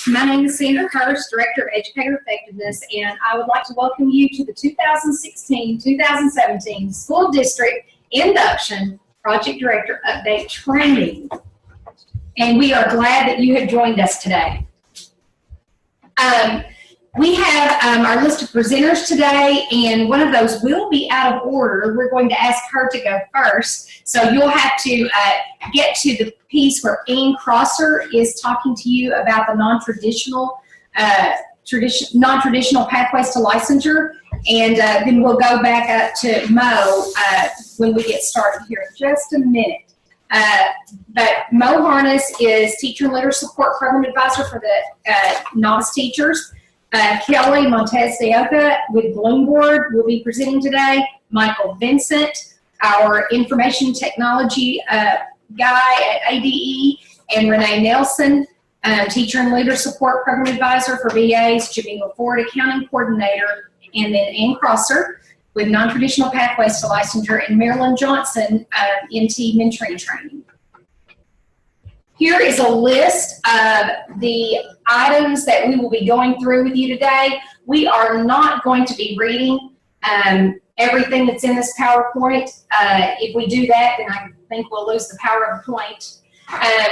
My name is Sandra Hurst, Director of Educator Effectiveness, and I would like to welcome you to the 2016-2017 School District Induction Project Director Update Training. And we are glad that you have joined us today. We have our list of presenters today, and one of those will be out of order. We're going to ask her to go first. So you'll have to get to the piece where Ann Crosser is talking to you about the non-traditional pathways to licensure, and then we'll go back up to Mo when we get started here in just a minute. But Mo Harness is Teacher and Leader Support Program Advisor for the novice teachers. Kelly Montez de Oca with Bloomboard will be presenting today. Michael Vincent, our information technology guy at ADE, and Renee Nelson, Teacher and Leader Support Program Advisor for VAs, Jamila Ford, Accounting Coordinator, and then Ann Crosser with Non-Traditional Pathways to Licensure, and Marilyn Johnson, NT Mentoring Training. Here is a list of the items that we will be going through with you today. We are not going to be reading everything that's in this PowerPoint. If we do that, then I think we'll lose the power of the point.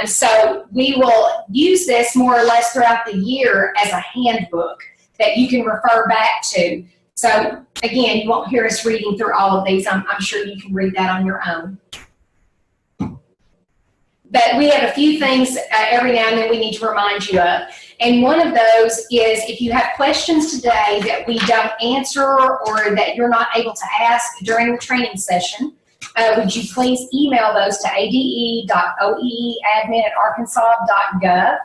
So we will use this more or less throughout the year as a handbook that you can refer back to. So again, you won't hear us reading through all of these. I'm sure you can read that on your own. But we have a few things every now and then we need to remind you of. And one of those is if you have questions today that we don't answer or that you're not able to ask during the training session, would you please email those to ade.oeeadmin@arkansas.gov.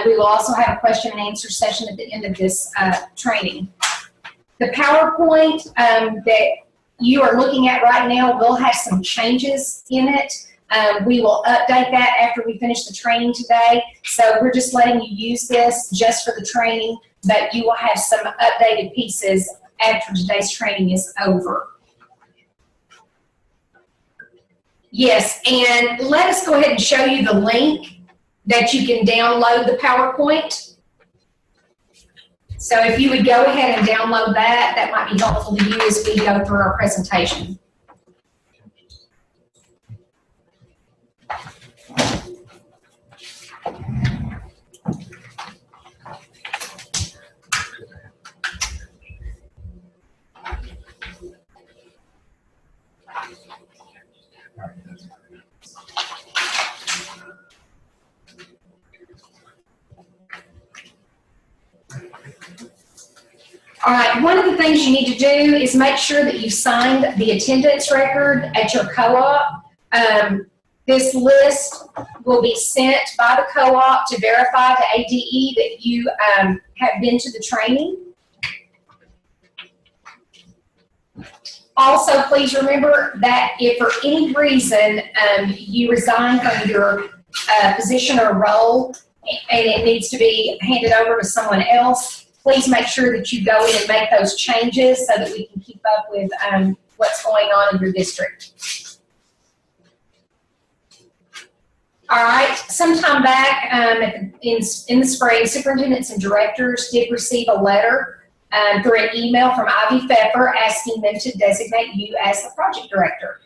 We will also have a question and answer session at the end of this training. The PowerPoint that you are looking at right now will have some changes in it. We will update that after we finish the training today. So we're just letting you use this just for the training, but you will have some updated pieces after today's training is over. Yes, and let us go ahead and show you the link that you can download the PowerPoint. So if you would go ahead and download that, that might be helpful to you as we go through our presentation. All right, one of the things you need to do is make sure that you've signed the attendance record at your co-op. This list will be sent by the co-op to verify to ADE that you have been to the training. Also, please remember that if for any reason you resign from your position or role and it needs to be handed over to someone else, please make sure that you go in and make those changes so that we can keep up with what's going on in your district. All right, sometime back in the spring, superintendents and directors did receive a letter through an email from Ivy Pfeffer asking them to designate you as the project director.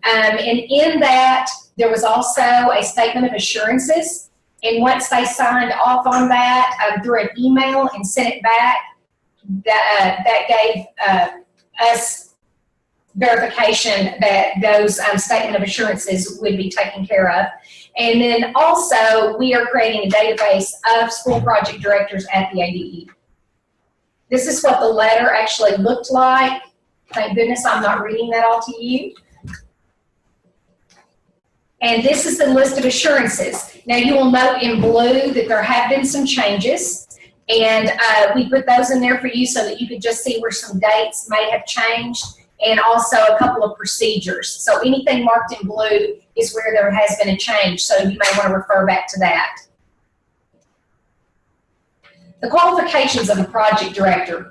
And in that, there was also a statement of assurances. And once they signed off on that through an email and sent it back, that gave us verification that those statement of assurances would be taken care of. And then also, we are creating a database of school project directors at the ADE. This is what the letter actually looked like. Thank goodness I'm not reading that all to you. And this is the list of assurances. Now you will note in blue that there have been some changes, and we put those in there for you so that you could just see where some dates may have changed, and also a couple of procedures. So anything marked in blue is where there has been a change, so you may want to refer back to that. The qualifications of the project director.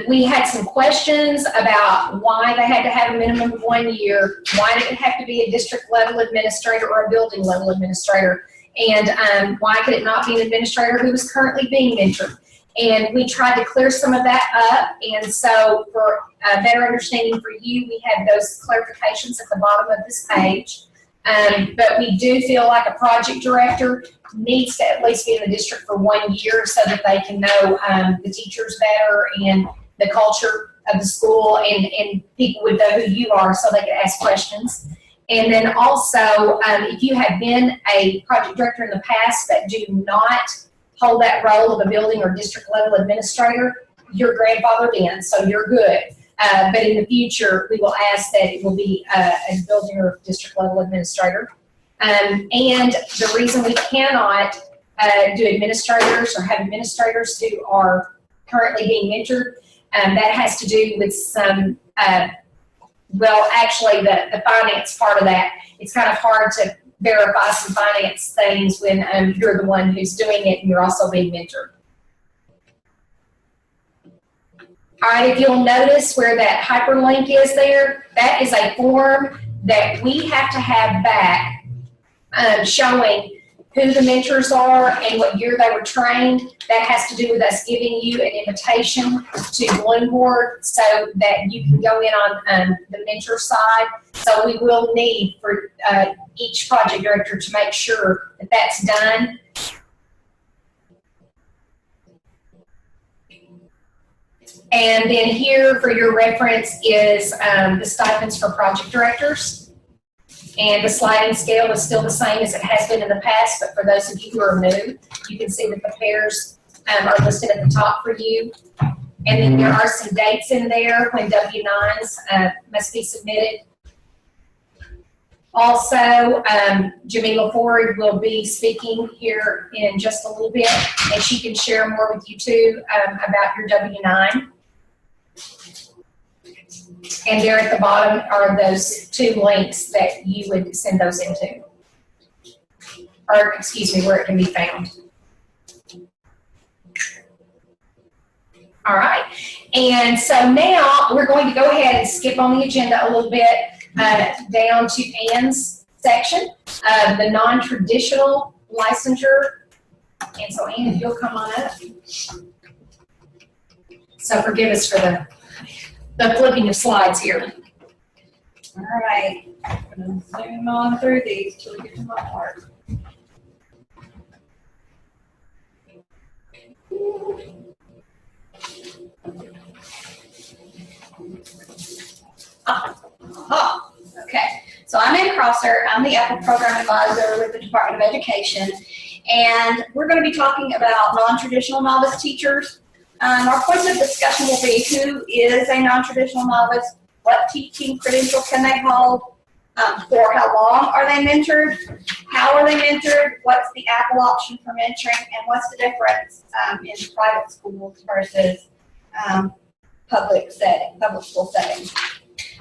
We had some questions about why they had to have a minimum of 1 year, why did it have to be a district level administrator or a building level administrator, And why could it not be an administrator who was currently being mentored? And we tried to clear some of that up. And so for a better understanding for you, we have those clarifications at the bottom of this page. But we do feel like a project director needs to at least be in the district for 1 year so that they can know the teachers better and the culture of the school, and people would know who you are so they could ask questions. And then also, if you have been a project director in the past but do not hold that role of a building or district level administrator, you're grandfathered in, so you're good. But in the future, we will ask that it will be a building or district level administrator. And the reason we cannot do administrators or have administrators who are currently being mentored, that has to do with some, well, actually the finance part of that. It's kind of hard to verify some finance things when you're the one who's doing it and you're also being mentored. All right, if you'll notice where that hyperlink is there, that is a form that we have to have back showing who the mentors are and what year they were trained. That has to do with us giving you an invitation to Bloomboard so that you can go in on the mentor side. So we will need for each project director to make sure that that's done. And then here for your reference is the stipends for project directors. And the sliding scale is still the same as it has been in the past, but for those of you who are new, you can see that the pairs are listed at the top for you. And then there are some dates in there when W-9s must be submitted. Also, Jamila Ford will be speaking here in just a little bit, and she can share more with you too about your W-9. And there at the bottom are those 2 links that you would send those into. Or, excuse me, where it can be found. All right. And so now we're going to go ahead and skip on the agenda a little bit down to Ann's section, the non-traditional licensure. And so, Ann, if you'll come on up. So forgive us for the flipping of slides here. All right, I'm going to zoom on through these till we get to my part. Okay, so I'm Ann Crosser. I'm the Apple Program Advisor with the Department of Education, and we're going to be talking about non-traditional novice teachers. Our points of discussion will be who is a non-traditional novice, what teaching credential can they hold, for how long are they mentored, how are they mentored, what's the Apple option for mentoring, and what's the difference in private schools versus public school settings.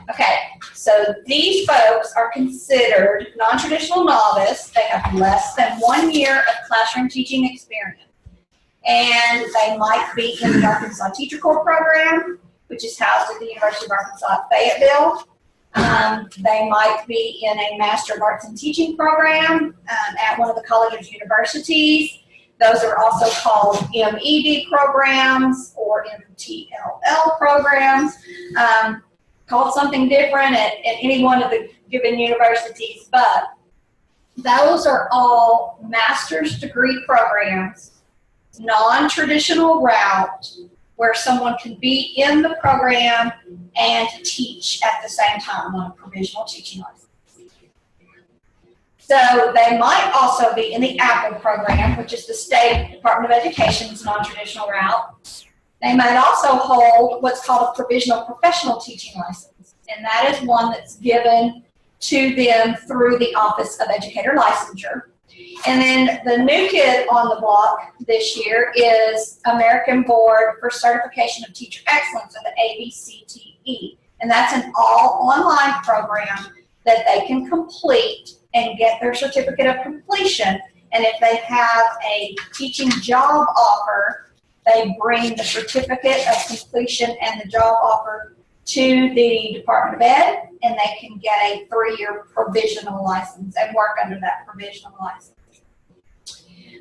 Okay, so these folks are considered non-traditional novice. They have less than 1 year of classroom teaching experience. And they might be in the Arkansas Teacher Corps program, which is housed at the University of Arkansas at Fayetteville. They might be in a Master of Arts in Teaching program at one of the college's universities. Those are also called MED programs or MTLL programs, called something different at any one of the given universities, but those are all master's degree programs, non-traditional route, where someone can be in the program and teach at the same time on a provisional teaching license. So they might also be in the Apple program, which is the State Department of Education's non-traditional route. They might also hold what's called a provisional professional teaching license, and that is one that's given to them through the Office of Educator Licensure. And then the new kid on the block this year is American Board for Certification of Teacher Excellence, or the ABCTE. And that's an all online program that they can complete and get their certificate of completion. And if they have a teaching job offer, they bring the certificate of completion and the job offer to the Department of Ed, and they can get a 3-year provisional license and work under that provisional license.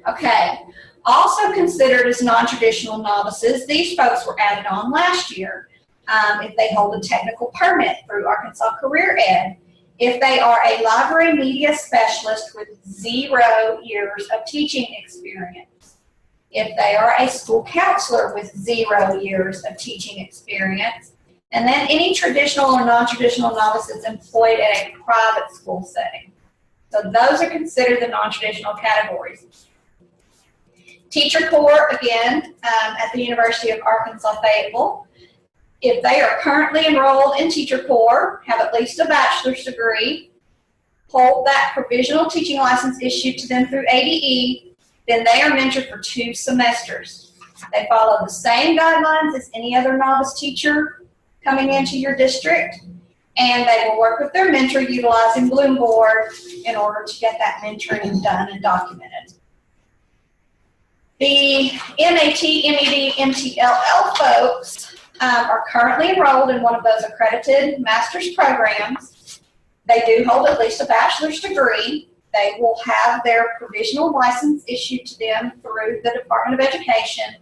Okay. Also considered as non-traditional novices, these folks were added on last year if they hold a technical permit through Arkansas Career Ed. If they are a library media specialist with 0 years of teaching experience. If they are a school counselor with 0 years of teaching experience. And then any traditional or non-traditional novices employed in a private school setting. So those are considered the non-traditional categories. Teacher Corps, again, at the University of Arkansas Fayetteville. If they are currently enrolled in Teacher Corps, have at least a bachelor's degree, hold that provisional teaching license issued to them through ADE, then they are mentored for 2 semesters. They follow the same guidelines as any other novice teacher coming into your district, and they will work with their mentor utilizing Bloomboard in order to get that mentoring done and documented. The MAT, MED, MTLL folks are currently enrolled in one of those accredited master's programs. They do hold at least a bachelor's degree. They will have their provisional license issued to them through the Department of Education.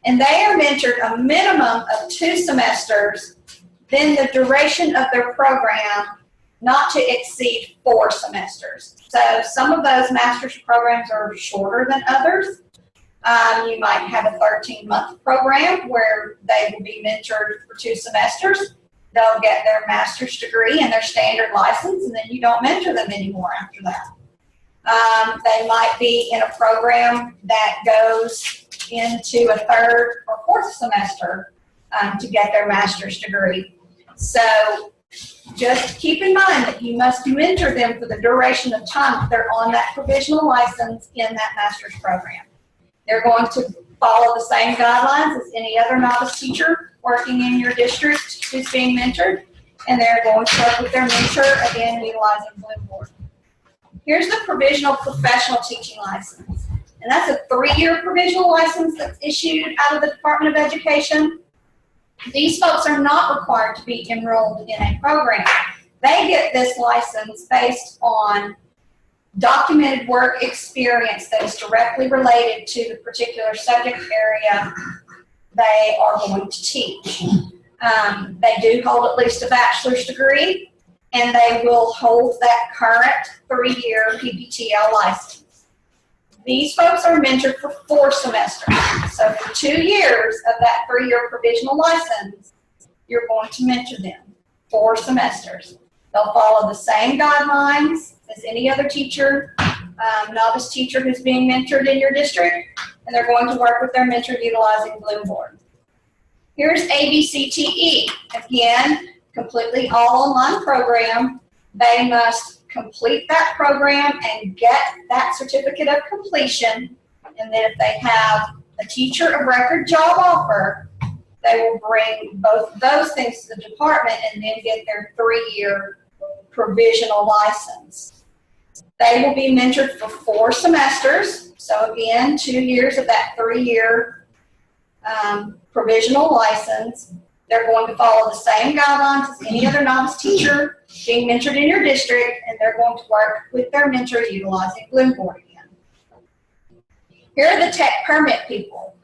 And they are mentored a minimum of 2 semesters, then the duration of their program not to exceed 4 semesters. So some of those master's programs are shorter than others. You might have a 13-month program where they will be mentored for 2 semesters. They'll get their master's degree and their standard license, and then you don't mentor them anymore after that. They might be in a program that goes into a 3rd or 4th semester to get their master's degree. So just keep in mind that you must mentor them for the duration of time that they're on that provisional license in that master's program. They're going to follow the same guidelines as any other novice teacher working in your district who's being mentored, and they're going to work with their mentor, again, utilizing Bloomboard. Here's the provisional professional teaching license, and that's a 3-year provisional license that's issued out of the Department of Education. These folks are not required to be enrolled in a program. They get this license based on documented work experience that is directly related to the particular subject area they are going to teach. They do hold at least a bachelor's degree, and they will hold that current 3-year PPTL license. These folks are mentored for 4 semesters. So for 2 years of that 3-year provisional license, you're going to mentor them 4 semesters. They'll follow the same guidelines as any other teacher, novice teacher who's being mentored in your district, and they're going to work with their mentor utilizing Bloomboard. Here's ABCTE. Again, completely all online program. They must complete that program and get that certificate of completion, and then if they have a teacher of record job offer, they will bring both of those things to the department and then get their 3-year provisional license. They will be mentored for 4 semesters. So again, 2 years of that 3-year provisional license. They're going to follow the same guidelines as any other novice teacher being mentored in your district, and they're going to work with their mentor utilizing Bloomboard again. Here are the tech permit people.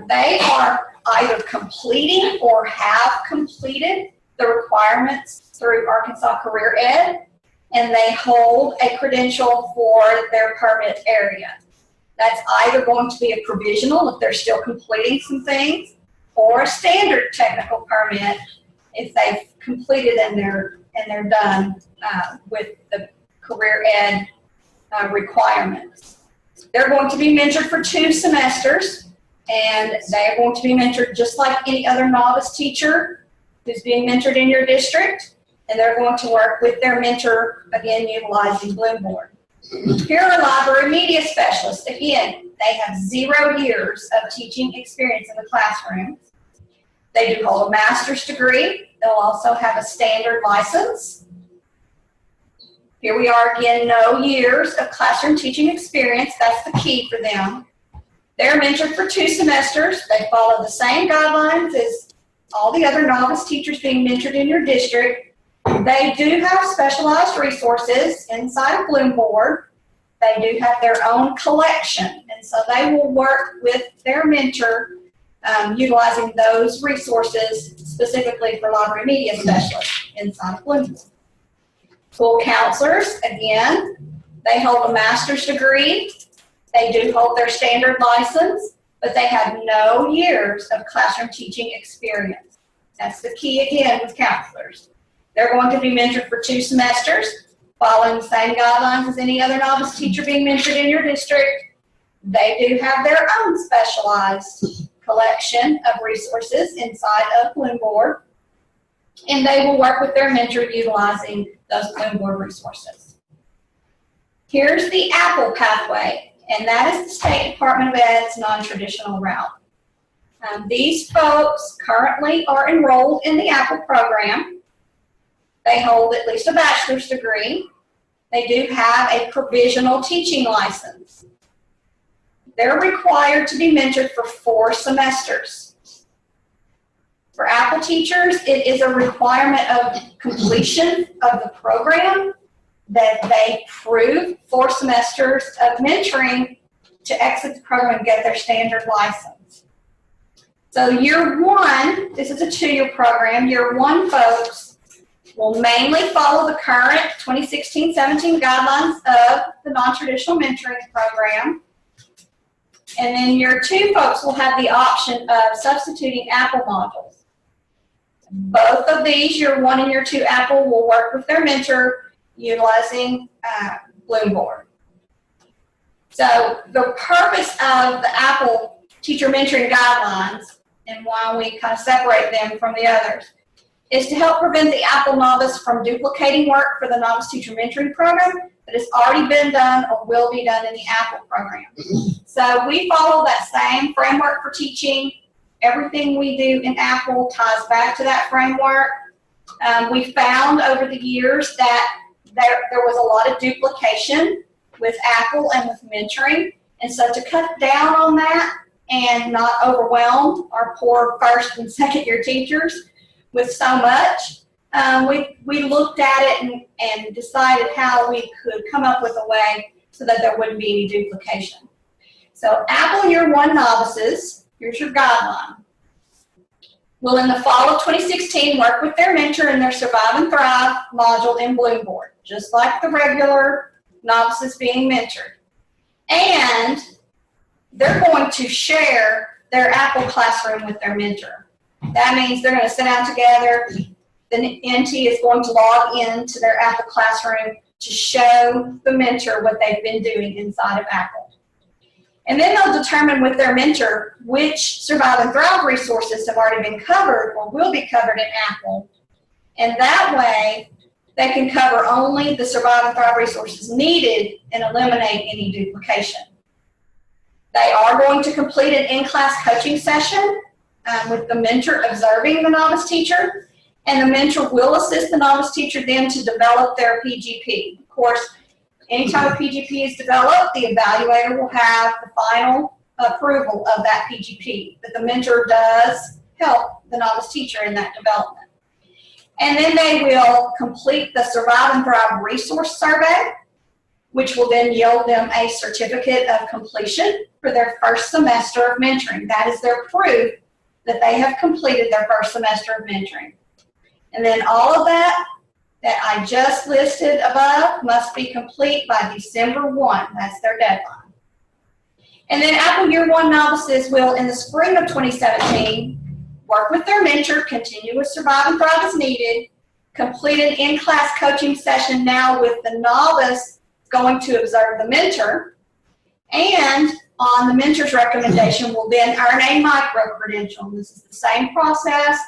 They are either completing or have completed the requirements through Arkansas Career Ed, and they hold a credential for their permit area. That's either going to be a provisional if they're still completing some things, or a standard technical permit if they've completed and they're done with the Career Ed requirements. They're going to be mentored for 2 semesters, and they are going to be mentored just like any other novice teacher who's being mentored in your district, and they're going to work with their mentor, again, utilizing Bloomboard. Here are library media specialists. Again, they have 0 years of teaching experience in the classroom. They do hold a master's degree. They'll also have a standard license. Here we are again, no years of classroom teaching experience. That's the key for them. They're mentored for 2 semesters. They follow the same guidelines as all the other novice teachers being mentored in your district. They do have specialized resources inside of Bloomboard. they do have their own collection, and so they will work with their mentor utilizing those resources specifically for library media specialists inside of Bloomsburg. School counselors, again, they hold a master's degree. They do hold their standard license, but they have no years of classroom teaching experience. That's the key again with counselors. They're going to be mentored for 2 semesters, following the same guidelines as any other novice teacher being mentored in your district. They do have their own specialized collection of resources inside of Bloomboard, and they will work with their mentor utilizing those Bloomboard resources. Here's the APPLE pathway, and that is the State Department of Ed's non-traditional route. These folks currently are enrolled in the APPLE program. They hold at least a bachelor's degree. They do have a provisional teaching license. They're required to be mentored for 4 semesters. For APPLE teachers, it is a requirement of completion of the program that they prove 4 semesters of mentoring to exit the program and get their standard license. So year 1, this is a 2-year program. Year 1 folks will mainly follow the current 2016-17 guidelines of the non-traditional mentoring program. And then year 2 folks will have the option of substituting APPLE modules. Both of these, year 1 and year 2 APPLE, will work with their mentor utilizing Bloomboard. So the purpose of the APPLE teacher mentoring guidelines, and why we kind of separate them from the others, is to help prevent the APPLE novice from duplicating work for the novice teacher mentoring program that has already been done or will be done in the APPLE program. So we follow that same framework for teaching. Everything we do in APPLE ties back to that framework. We found over the years that there was a lot of duplication with APPLE and with mentoring. And so to cut down on that and not overwhelm our poor 1st and 2nd year teachers with so much, we looked at it and decided how we could come up with a way so that there wouldn't be any duplication. So APPLE year 1 novices, here's your guideline, will in the fall of 2016 work with their mentor in their Survive and Thrive module in Bloomboard, just like the regular novices being mentored. And they're going to share their APPLE classroom with their mentor. That means they're going to sit down together. The NT is going to log into their APPLE classroom to show the mentor what they've been doing inside of APPLE. And then they'll determine with their mentor which Survive and Thrive resources have already been covered or will be covered in APPLE. And that way, they can cover only the Survive and Thrive resources needed and eliminate any duplication. They are going to complete an in-class coaching session with the mentor observing the novice teacher, and the mentor will assist the novice teacher then to develop their PGP. Of course, anytime a PGP is developed, the evaluator will have the final approval of that PGP, but the mentor does help the novice teacher in that development. And then they will complete the Survive and Thrive resource survey, which will then yield them a certificate of completion for their 1st semester of mentoring. That is their proof that they have completed their 1st semester of mentoring. And then all of that I just listed above must be complete by December 1. That's their deadline. And then APPLE year 1 novices will, in the spring of 2017, work with their mentor, continue with Survive and Thrive as needed, complete an in-class coaching session now with the novice going to observe the mentor, and on the mentor's recommendation will then earn a micro-credential. This is the same process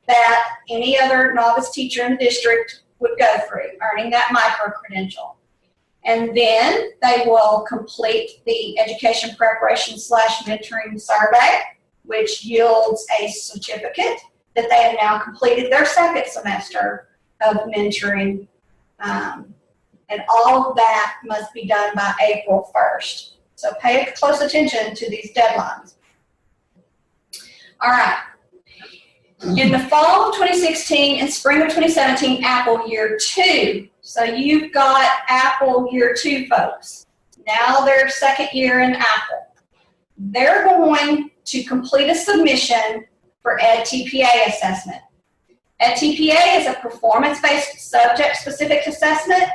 that any other novice teacher in the district would go through, earning that micro-credential. And then they will complete the education preparation / mentoring survey, which yields a certificate that they have now completed their 2nd semester of mentoring. And all of that must be done by April 1st. So pay close attention to these deadlines. All right. In the fall of 2016 and spring of 2017, APPLE year 2. So you've got APPLE year 2 folks. now their second year in Apple. They're going to complete a submission for EdTPA assessment. EdTPA is a performance-based subject-specific assessment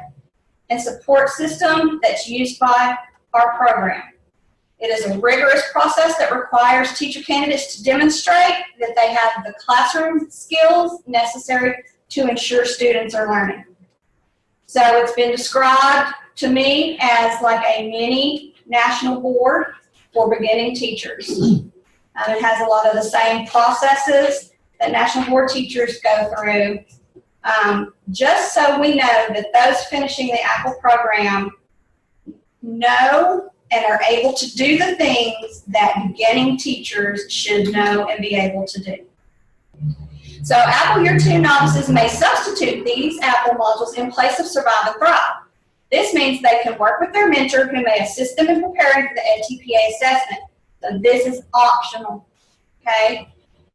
and support system that's used by our program. It is a rigorous process that requires teacher candidates to demonstrate that they have the classroom skills necessary to ensure students are learning. So it's been described to me as like a mini national board for beginning teachers. It has a lot of the same processes that national board teachers go through, just so we know that those finishing the Apple program know and are able to do the things that beginning teachers should know and be able to do. So Apple Year 2 novices may substitute these Apple modules in place of Survive and Thrive. This means they can work with their mentor who may assist them in preparing for the EdTPA assessment. So this is optional, okay?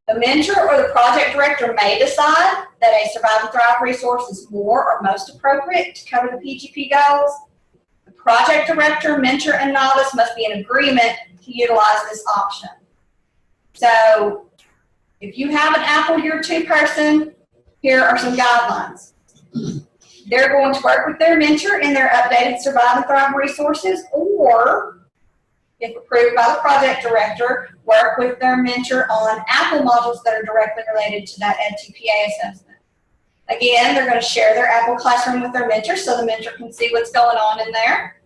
The mentor or the project director may decide that a Survive and Thrive resource is more or most appropriate to cover the PGP goals. The project director, mentor, and novice must be in agreement to utilize this option. So if you have an Apple Year 2 person, here are some guidelines. They're going to work with their mentor in their updated Survive and Thrive resources, or, if approved by the project director, work with their mentor on Apple modules that are directly related to that EdTPA assessment. Again, they're going to share their Apple classroom with their mentor so the mentor can see what's going on in there.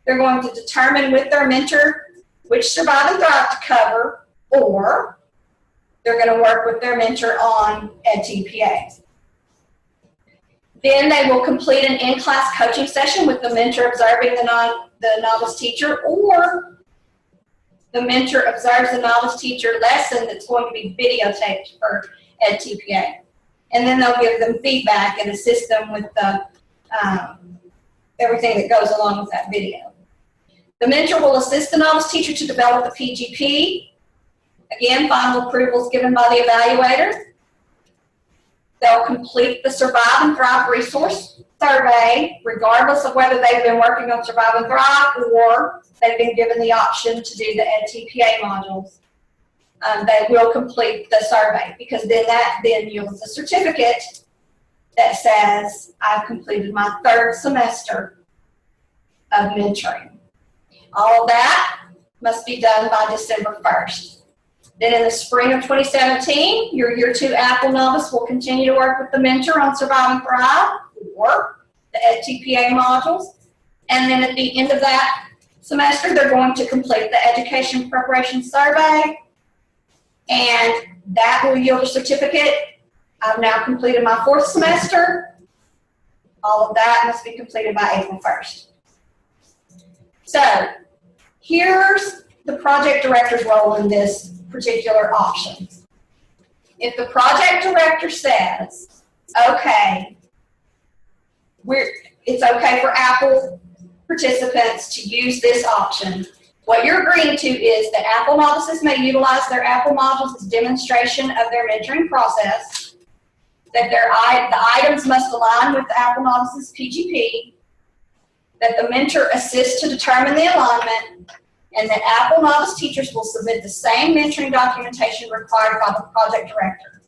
They're going to determine with their mentor which Survive and Thrive to cover, or they're going to work with their mentor on EdTPA. Then they will complete an in-class coaching session with the mentor observing the novice teacher, or the mentor observes the novice teacher lesson that's going to be videotaped for EdTPA. And then they'll give them feedback and assist them with the, everything that goes along with that video. The mentor will assist the novice teacher to develop the PGP. Again, final approval is given by the evaluator. They'll complete the Survive and Thrive resource survey, regardless of whether they've been working on Survive and Thrive or they've been given the option to do the EdTPA modules. They will complete the survey, because then that then yields a certificate that says, I've completed my 3rd semester of mentoring. All of that must be done by December 1st. Then in the spring of 2017, your Year 2 Apple novice will continue to work with the mentor on Survive and Thrive or the EdTPA modules. And then at the end of that semester, they're going to complete the education preparation survey, and that will yield a certificate. I've now completed my 4th semester. All of that must be completed by April 1st. So here's the project director's role in this particular option. If the project director says, okay, it's okay for Apple participants to use this option, what you're agreeing to is that Apple novices may utilize their Apple modules as demonstration of their mentoring process, that the items must align with the Apple novices PGP, that the mentor assists to determine the alignment, and that Apple novice teachers will submit the same mentoring documentation required by the project director.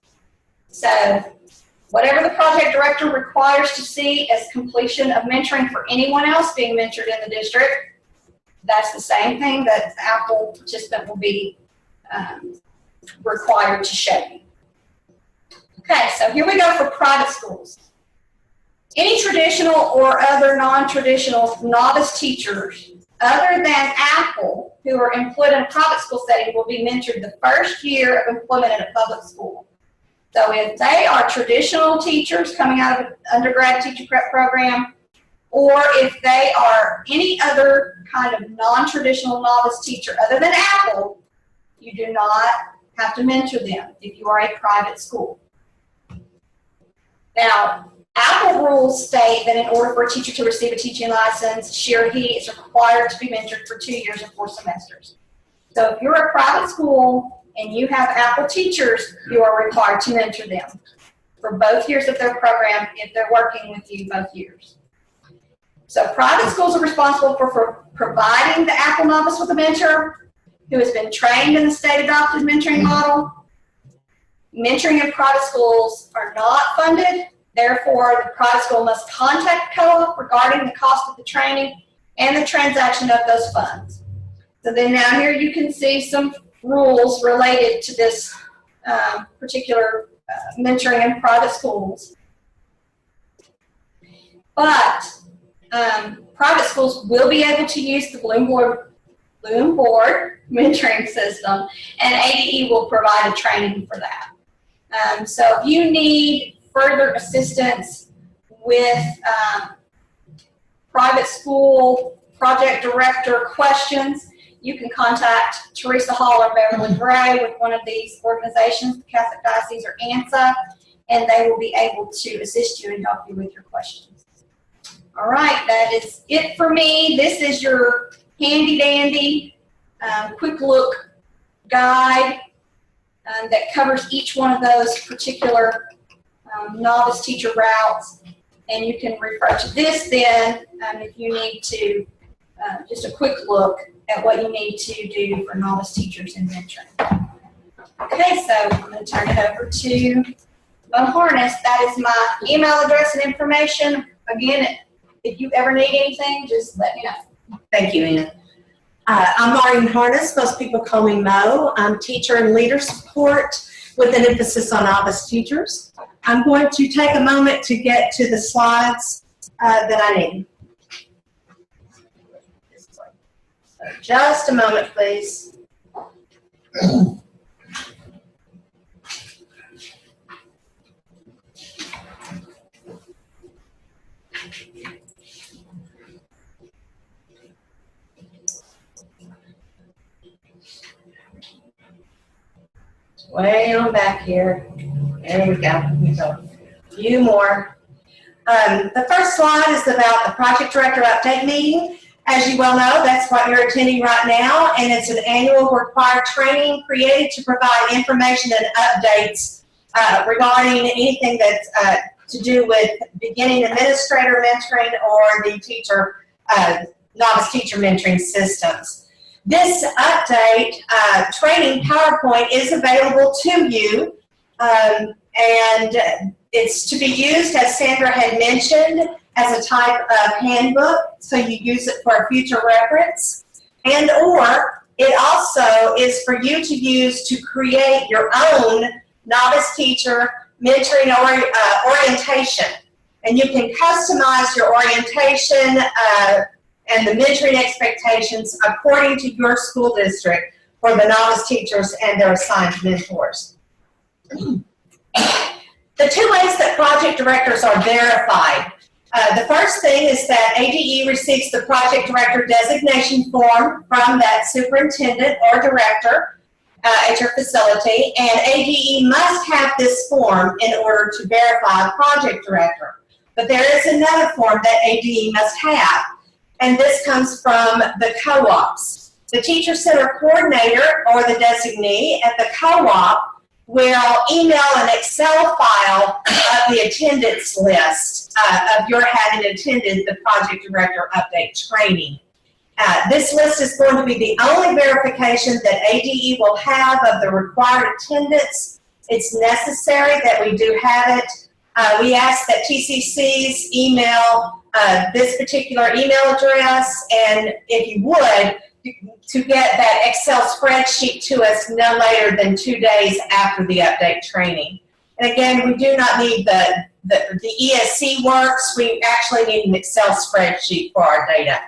So whatever the project director requires to see as completion of mentoring for anyone else being mentored in the district, that's the same thing that the Apple participant will be required to show you. Okay, so here we go for private schools. Any traditional or other non-traditional novice teachers other than Apple who are employed in a private school setting will be mentored the first year of employment in a public school. So if they are traditional teachers coming out of an undergrad teacher prep program, or if they are any other kind of non-traditional novice teacher other than Apple, you do not have to mentor them if you are a private school. Now, Apple rules state that in order for a teacher to receive a teaching license, she or he is required to be mentored for 2 years or 4 semesters. So if you're a private school and you have Apple teachers, you are required to mentor them for both years of their program if they're working with you both years. So private schools are responsible for providing the Apple novice with a mentor who has been trained in the state-adopted mentoring model. Mentoring in private schools are not funded. Therefore, the private school must contact co-op regarding the cost of the training and the transaction of those funds. So then now here you can see some rules related to this particular mentoring in private schools. But private schools will be able to use the Bloom Board mentoring system, and ADE will provide a training for that. So if you need further assistance with private school project director questions, you can contact Teresa Hall or Beverly Gray with one of these organizations, the Catholic Diocese or ANSA, and they will be able to assist you and help you with your questions. All right, that is it for me. This is your handy dandy quick look guide that covers each one of those particular novice teacher routes, and you can refer to this then if you need to just a quick look at what you need to do for novice teachers in mentoring. Okay, so I'm going to turn it over to Mo Harness. That is my email address and information. Again, if you ever need anything, just let me know. Thank you, Ann. I'm Maureen Harness. Most people call me Mo. I'm teacher and leader support with an emphasis on novice teachers. I'm going to take a moment to get to the slides that I need. So just a moment, please. Way on back here. There we go. A few more. The first slide is about the project director update meeting. As you well know, that's what you're attending right now, and it's an annual required training created to provide information and updates regarding anything that's to do with beginning administrator mentoring or the teacher, novice teacher mentoring systems. This update training PowerPoint is available to you, and it's to be used, as Sandra had mentioned, as a type of handbook, so you use it for a future reference, and or it also is for you to use to create your own novice teacher mentoring orientation. And you can customize your orientation and the mentoring expectations according to your school district for the novice teachers and their assigned mentors. The two ways that project directors are verified. The first thing is that ADE receives the project director designation form from that superintendent or director at your facility, and ADE must have this form in order to verify a project director. But there is another form that ADE must have, and this comes from the co-ops. The teacher center coordinator or the designee at the co-op will email an Excel file of the attendance list of your having attended the project director update training. This list is going to be the only verification that ADE will have of the required attendance. It's necessary that we do have it. We ask that TCCs email this particular email address, and if you would, to get that Excel spreadsheet to us no later than 2 days after the update training. And again, we do not need the ESC works. We actually need an Excel spreadsheet for our data.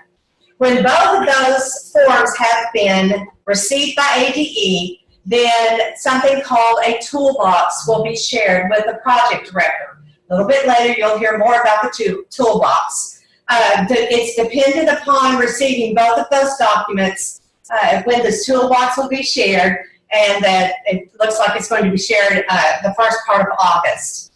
When both of those forms have been received by ADE, then something called a toolbox will be shared with the project director. A little bit later, you'll hear more about the toolbox. It's dependent upon receiving both of those documents when this toolbox will be shared, and that it looks like it's going to be shared the first part of August.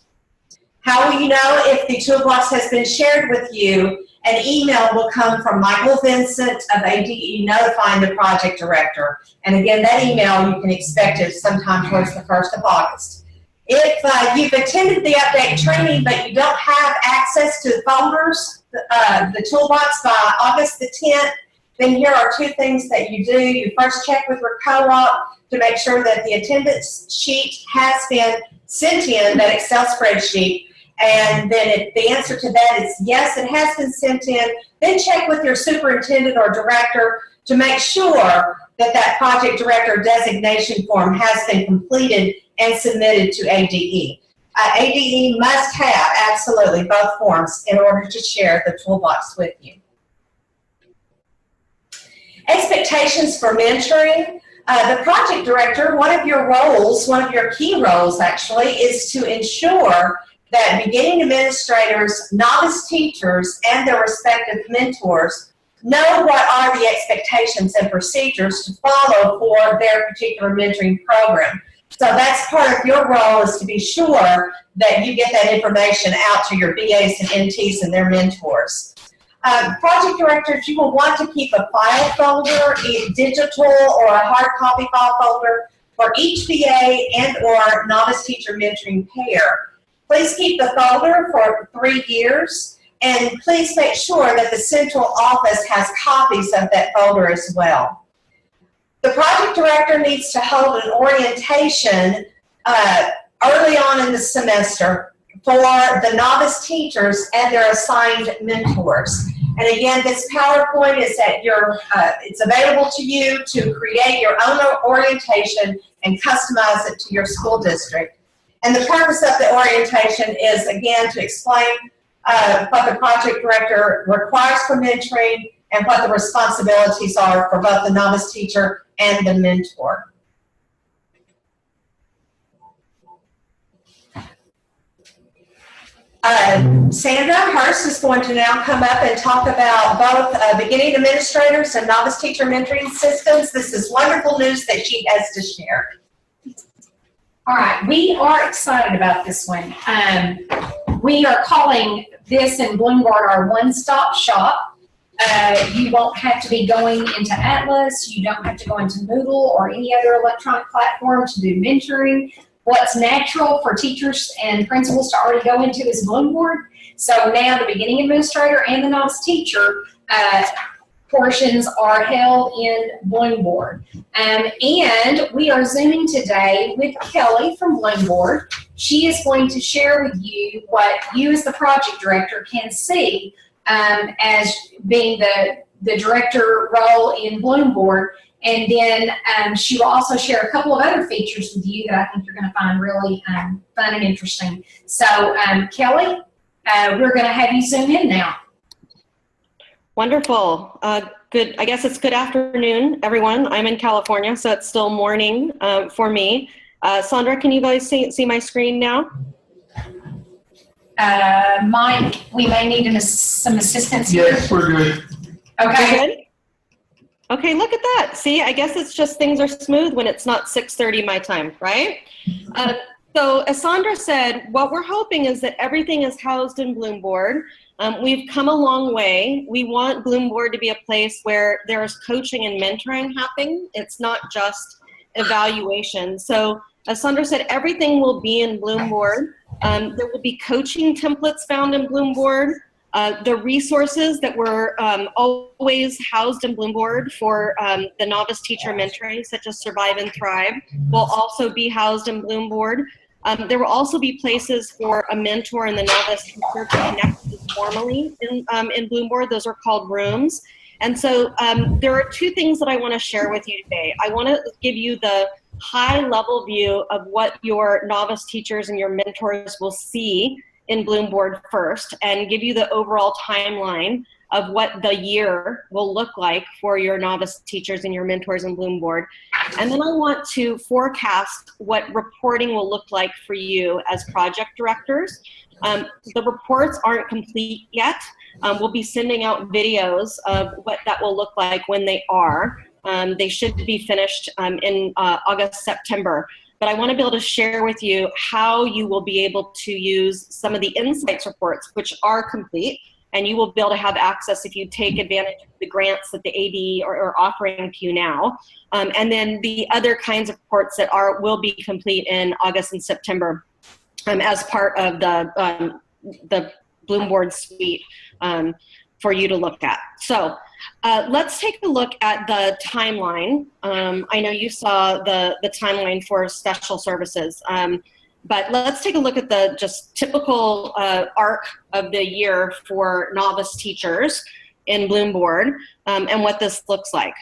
How will you know if the toolbox has been shared with you? An email will come from Michael Vincent of ADE notifying the project director. And again, that email you can expect it sometime towards the 1st of August. If you've attended the update training but you don't have access to the folders the toolbox by August the 10th, then here are two things that you do. You first check with your co-op to make sure that the attendance sheet has been sent in, that Excel spreadsheet, and then the answer to that is yes, it has been sent in. Then check with your superintendent or director to make sure that that project director designation form has been completed and submitted to ADE. ADE must have absolutely both forms in order to share the toolbox with you. Expectations for mentoring. The project director, one of your roles, one of your key roles actually, is to ensure that beginning administrators, novice teachers, and their respective mentors know what are the expectations and procedures to follow for their particular mentoring program. So that's part of your role, is to be sure that you get that information out to your BAs and NTs and their mentors. Project directors, you will want to keep a file folder, either digital or a hard copy file folder, for each BA and or novice teacher mentoring pair. Please keep the folder for 3 years, and please make sure that the central office has copies of that folder as well. The project director needs to hold an orientation early on in the semester for the novice teachers and their assigned mentors. And again, this PowerPoint is at it's available to you to create your own orientation and customize it to your school district. And the purpose of the orientation is, again, to explain what the project director requires for mentoring and what the responsibilities are for both the novice teacher and the mentor. Sandra Hurst is going to now come up and talk about both beginning administrators and novice teacher mentoring systems. This is wonderful news that she has to share. All right, we are excited about this one. We are calling this in Bloomboard our one-stop shop. You won't have to be going into Atlas. You don't have to go into Moodle or any other electronic platform to do mentoring. What's natural for teachers and principals to already go into is Bloomboard. So now the beginning administrator and the novice teacher portions are held in Bloomboard. And we are Zooming today with Kelly from Bloomboard. She is going to share with you what you as the project director can see as being the director role in Bloomboard. And then she will also share a couple of other features with you that I think you're going to find really fun and interesting. So Kelly, we're going to have you zoom in now. Wonderful. Good. I guess it's good afternoon, everyone. I'm in California, so it's still morning for me. Sandra, can you guys see my screen now? Mike, we may need some assistance here. Yes, we're good. Okay. Good? Okay, look at that. See, I guess it's just things are smooth when it's not 6:30 my time, right? So as Sandra said, what we're hoping is that everything is housed in Bloomboard. We've come a long way. We want Bloomboard to be a place where there's coaching and mentoring happening. It's not just evaluation. So as Sandra said, everything will be in Bloomboard. There will be coaching templates found in Bloomboard. The resources that were always housed in Bloomboard for the novice teacher mentoring, such as Survive and Thrive, will also be housed in Bloomboard. There will also be places for a mentor and the novice teacher to connect formally in Bloomboard. Those are called rooms. And so there are two things that I want to share with you today. I want to give you the high-level view of what your novice teachers and your mentors will see in Bloomboard first, and give you the overall timeline of what the year will look like for your novice teachers and your mentors in Bloomboard. And then I want to forecast what reporting will look like for you as project directors. The reports aren't complete yet. We'll be sending out videos of what that will look like when they are. They should be finished in August, September. But I want to be able to share with you how you will be able to use some of the insights reports, which are complete, and you will be able to have access if you take advantage of the grants that the AD are offering to you now. And then the other kinds of reports that will be complete in August and September as part of the Bloomboard suite for you to look at. So let's take a look at the timeline. I know you saw the timeline for special services, but let's take a look at the just typical arc of the year for novice teachers in Bloomboard and what this looks like.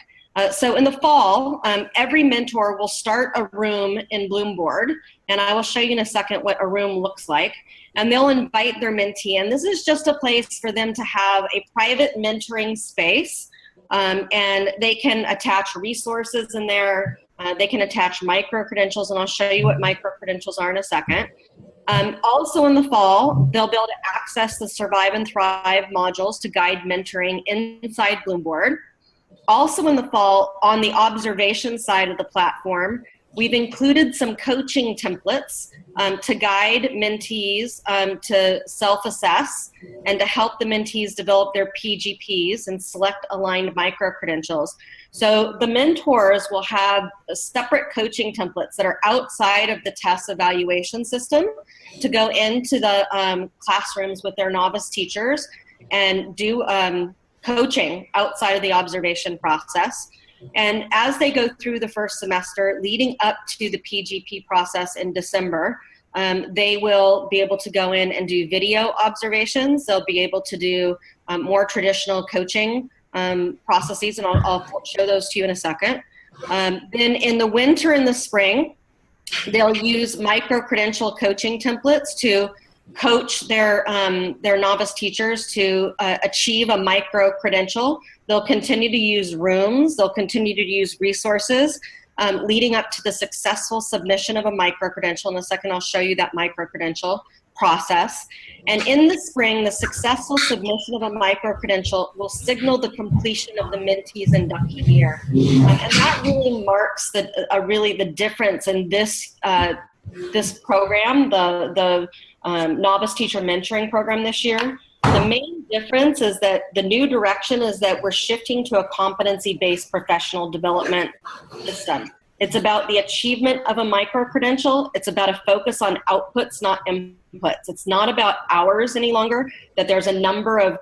So in the fall, every mentor will start a room in Bloomboard, and I will show you in a second what a room looks like. And they'll invite their mentee, and this is just a place for them to have a private mentoring space, and they can attach resources in there. They can attach micro-credentials, and I'll show you what micro-credentials are in a second. Also in the fall, they'll be able to access the Survive and Thrive modules to guide mentoring inside Bloomboard. Also in the fall, on the observation side of the platform, we've included some coaching templates to guide mentees to self-assess and to help the mentees develop their PGPs and select aligned micro-credentials. So the mentors will have separate coaching templates that are outside of the test evaluation system to go into the classrooms with their novice teachers and do coaching outside of the observation process. And as they go through the first semester, leading up to the PGP process in December, they will be able to go in and do video observations. They'll be able to do more traditional coaching processes, and I'll show those to you in a second. Then in the winter and the spring, they'll use micro-credential coaching templates to coach their novice teachers to achieve a micro-credential. They'll continue to use rooms. They'll continue to use resources leading up to the successful submission of a micro-credential. In a second, I'll show you that micro-credential process. And in the spring, the successful submission of a micro-credential will signal the completion of the mentee's induction year. And that really marks the difference in this program, the novice teacher mentoring program this year. The main difference is that the new direction is that we're shifting to a competency-based professional development system. It's about the achievement of a micro-credential. It's about a focus on outputs, not inputs. It's not about hours any longer, that there's a number of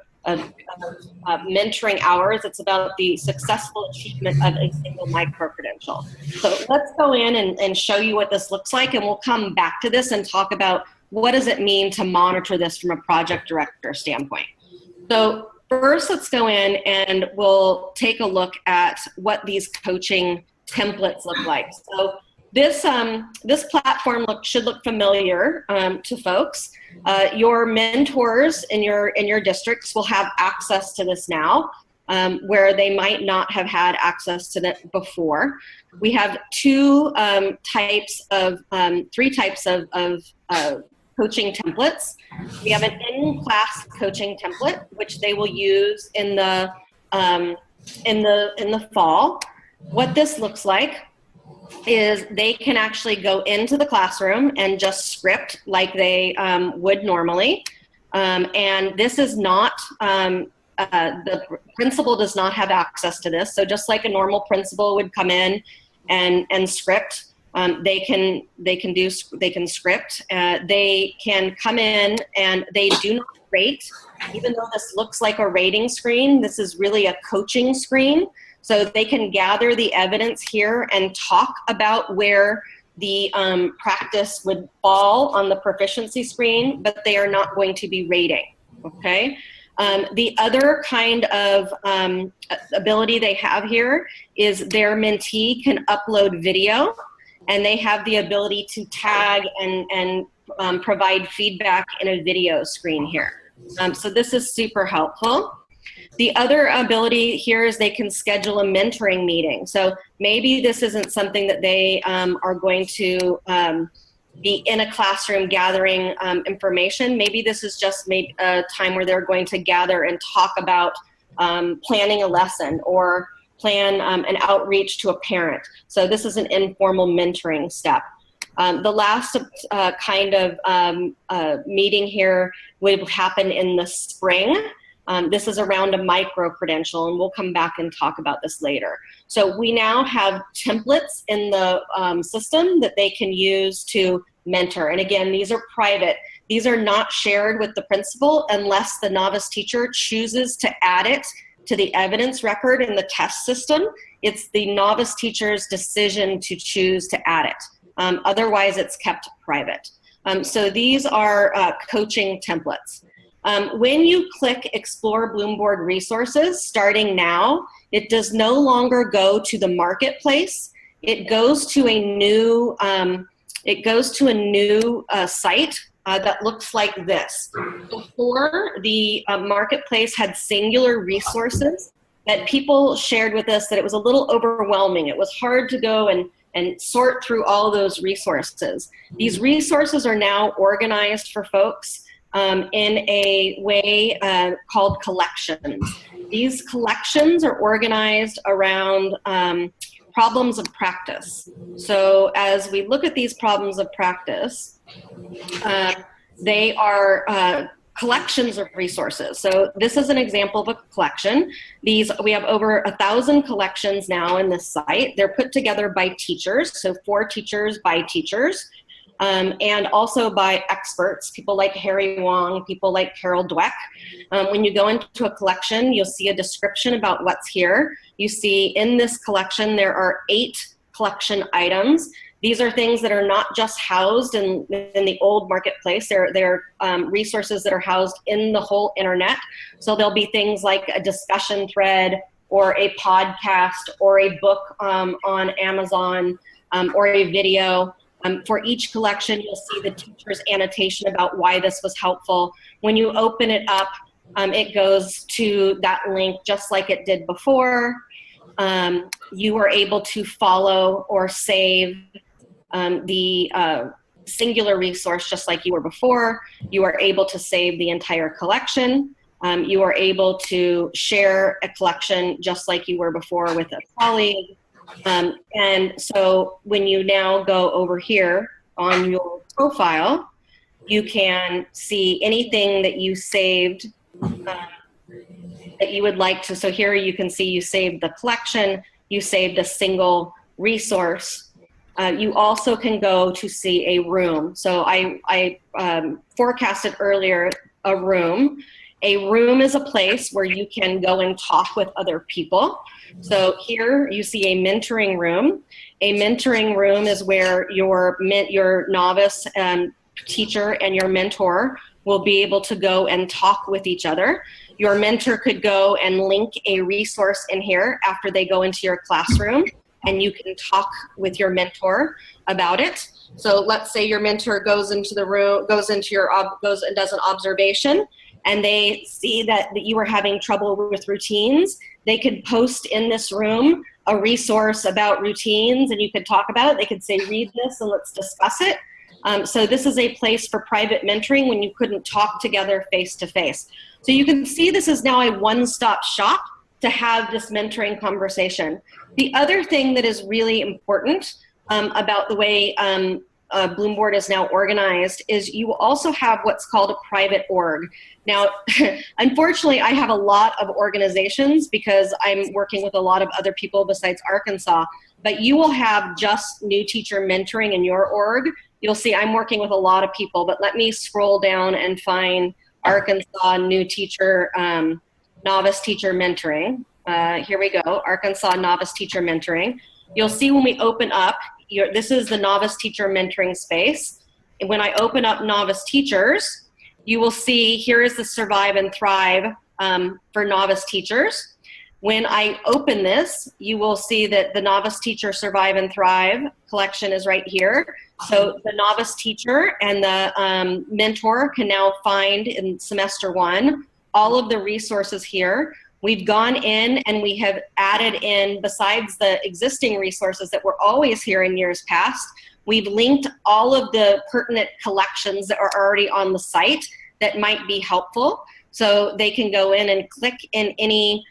mentoring hours. It's about the successful achievement of a single micro-credential. So let's go in and show you what this looks like, and we'll come back to this and talk about what does it mean to monitor this from a project director standpoint. So first, let's go in and we'll take a look at what these coaching templates look like. So this platform should look familiar to folks. Your mentors in your districts will have access to this now, where they might not have had access to it before. We have three types of coaching templates. We have an in-class coaching template, which they will use in the fall. What this looks like is they can actually go into the classroom and just script like they would normally. And this is not, the principal does not have access to this. So just like a normal principal would come in and script, they can script. They can come in and they do not rate. Even though this looks like a rating screen, this is really a coaching screen. So they can gather the evidence here and talk about where the practice would fall on the proficiency screen, but they are not going to be rating, okay? The other kind of ability they have here is their mentee can upload video, and they have the ability to tag and provide feedback in a video screen here. So this is super helpful. The other ability here is they can schedule a mentoring meeting. So maybe this isn't something that they are going to be in a classroom gathering information. Maybe this is just a time where they're going to gather and talk about planning a lesson or plan an outreach to a parent. So this is an informal mentoring step. The last kind of meeting here would happen in the spring. This is around a micro-credential, and we'll come back and talk about this later. So we now have templates in the system that they can use to mentor. And again, these are private. These are not shared with the principal unless the novice teacher chooses to add it to the evidence record in the test system. It's the novice teacher's decision to choose to add it. Otherwise, it's kept private. So these are coaching templates. When you click Explore Bloomboard Resources, starting now, it does no longer go to the marketplace. It goes to a new site that looks like this. Before, the marketplace had singular resources that people shared with us that it was a little overwhelming. It was hard to go and sort through all those resources. These resources are now organized for folks in a way called collections. These collections are organized around problems of practice. So as we look at these problems of practice, they are collections of resources. So this is an example of a collection. We have over 1,000 collections now in this site. They're put together by teachers, so for teachers by teachers, and also by experts, people like Harry Wong, people like Carol Dweck. When you go into a collection, you'll see a description about what's here. You see in this collection, there are 8 collection items. These are things that are not just housed in the old marketplace. They're resources that are housed in the whole internet. So there'll be things like a discussion thread or a podcast or a book on Amazon or a video. For each collection, you'll see the teacher's annotation about why this was helpful. When you open it up, it goes to that link just like it did before. You are able to follow or save the singular resource just like you were before. You are able to save the entire collection. You are able to share a collection just like you were before with a colleague. And so when you now go over here on your profile, you can see anything that you saved that you would like to. So here you can see you saved the collection, you saved a single resource. You also can go to see a room. So I forecasted earlier a room. A room is a place where you can go and talk with other people. So here you see a mentoring room. A mentoring room is where your novice teacher and your mentor will be able to go and talk with each other. Your mentor could go and link a resource in here after they go into your classroom, and you can talk with your mentor about it. So let's say your mentor goes into the room, goes and does an observation, and they see that you are having trouble with routines. They could post in this room a resource about routines, and you could talk about it. They could say, read this and let's discuss it. So this is a place for private mentoring when you couldn't talk together face to face. So you can see this is now a one-stop shop to have this mentoring conversation. The other thing that is really important about the way Bloomboard is now organized is you also have what's called a private org. Now, unfortunately, I have a lot of organizations because I'm working with a lot of other people besides Arkansas, but you will have just new teacher mentoring in your org. You'll see I'm working with a lot of people, but let me scroll down and find Arkansas new teacher, novice teacher mentoring. Here we go, Arkansas novice teacher mentoring. You'll see when we open up, this is the novice teacher mentoring space. And when I open up novice teachers, you will see here is the Survive and Thrive for novice teachers. When I open this, you will see that the novice teacher Survive and Thrive collection is right here. So the novice teacher and the mentor can now find in semester 1 all of the resources here. We've gone in and we have added in, besides the existing resources that were always here in years past, we've linked all of the pertinent collections that are already on the site that might be helpful. So they can go in and click in any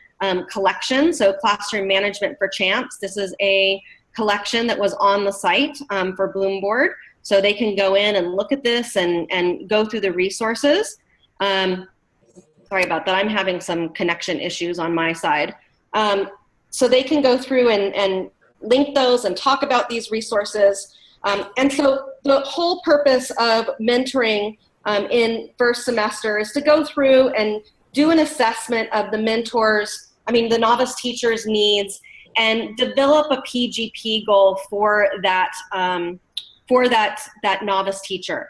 collection. So Classroom Management for Champs, this is a collection that was on the site for Bloomboard. So they can go in and look at this and go through the resources. Sorry about that, I'm having some connection issues on my side. So they can go through and link those and talk about these resources. And so the whole purpose of mentoring in first semester is to go through and do an assessment of the the novice teacher's needs, and develop a PGP goal for that novice teacher.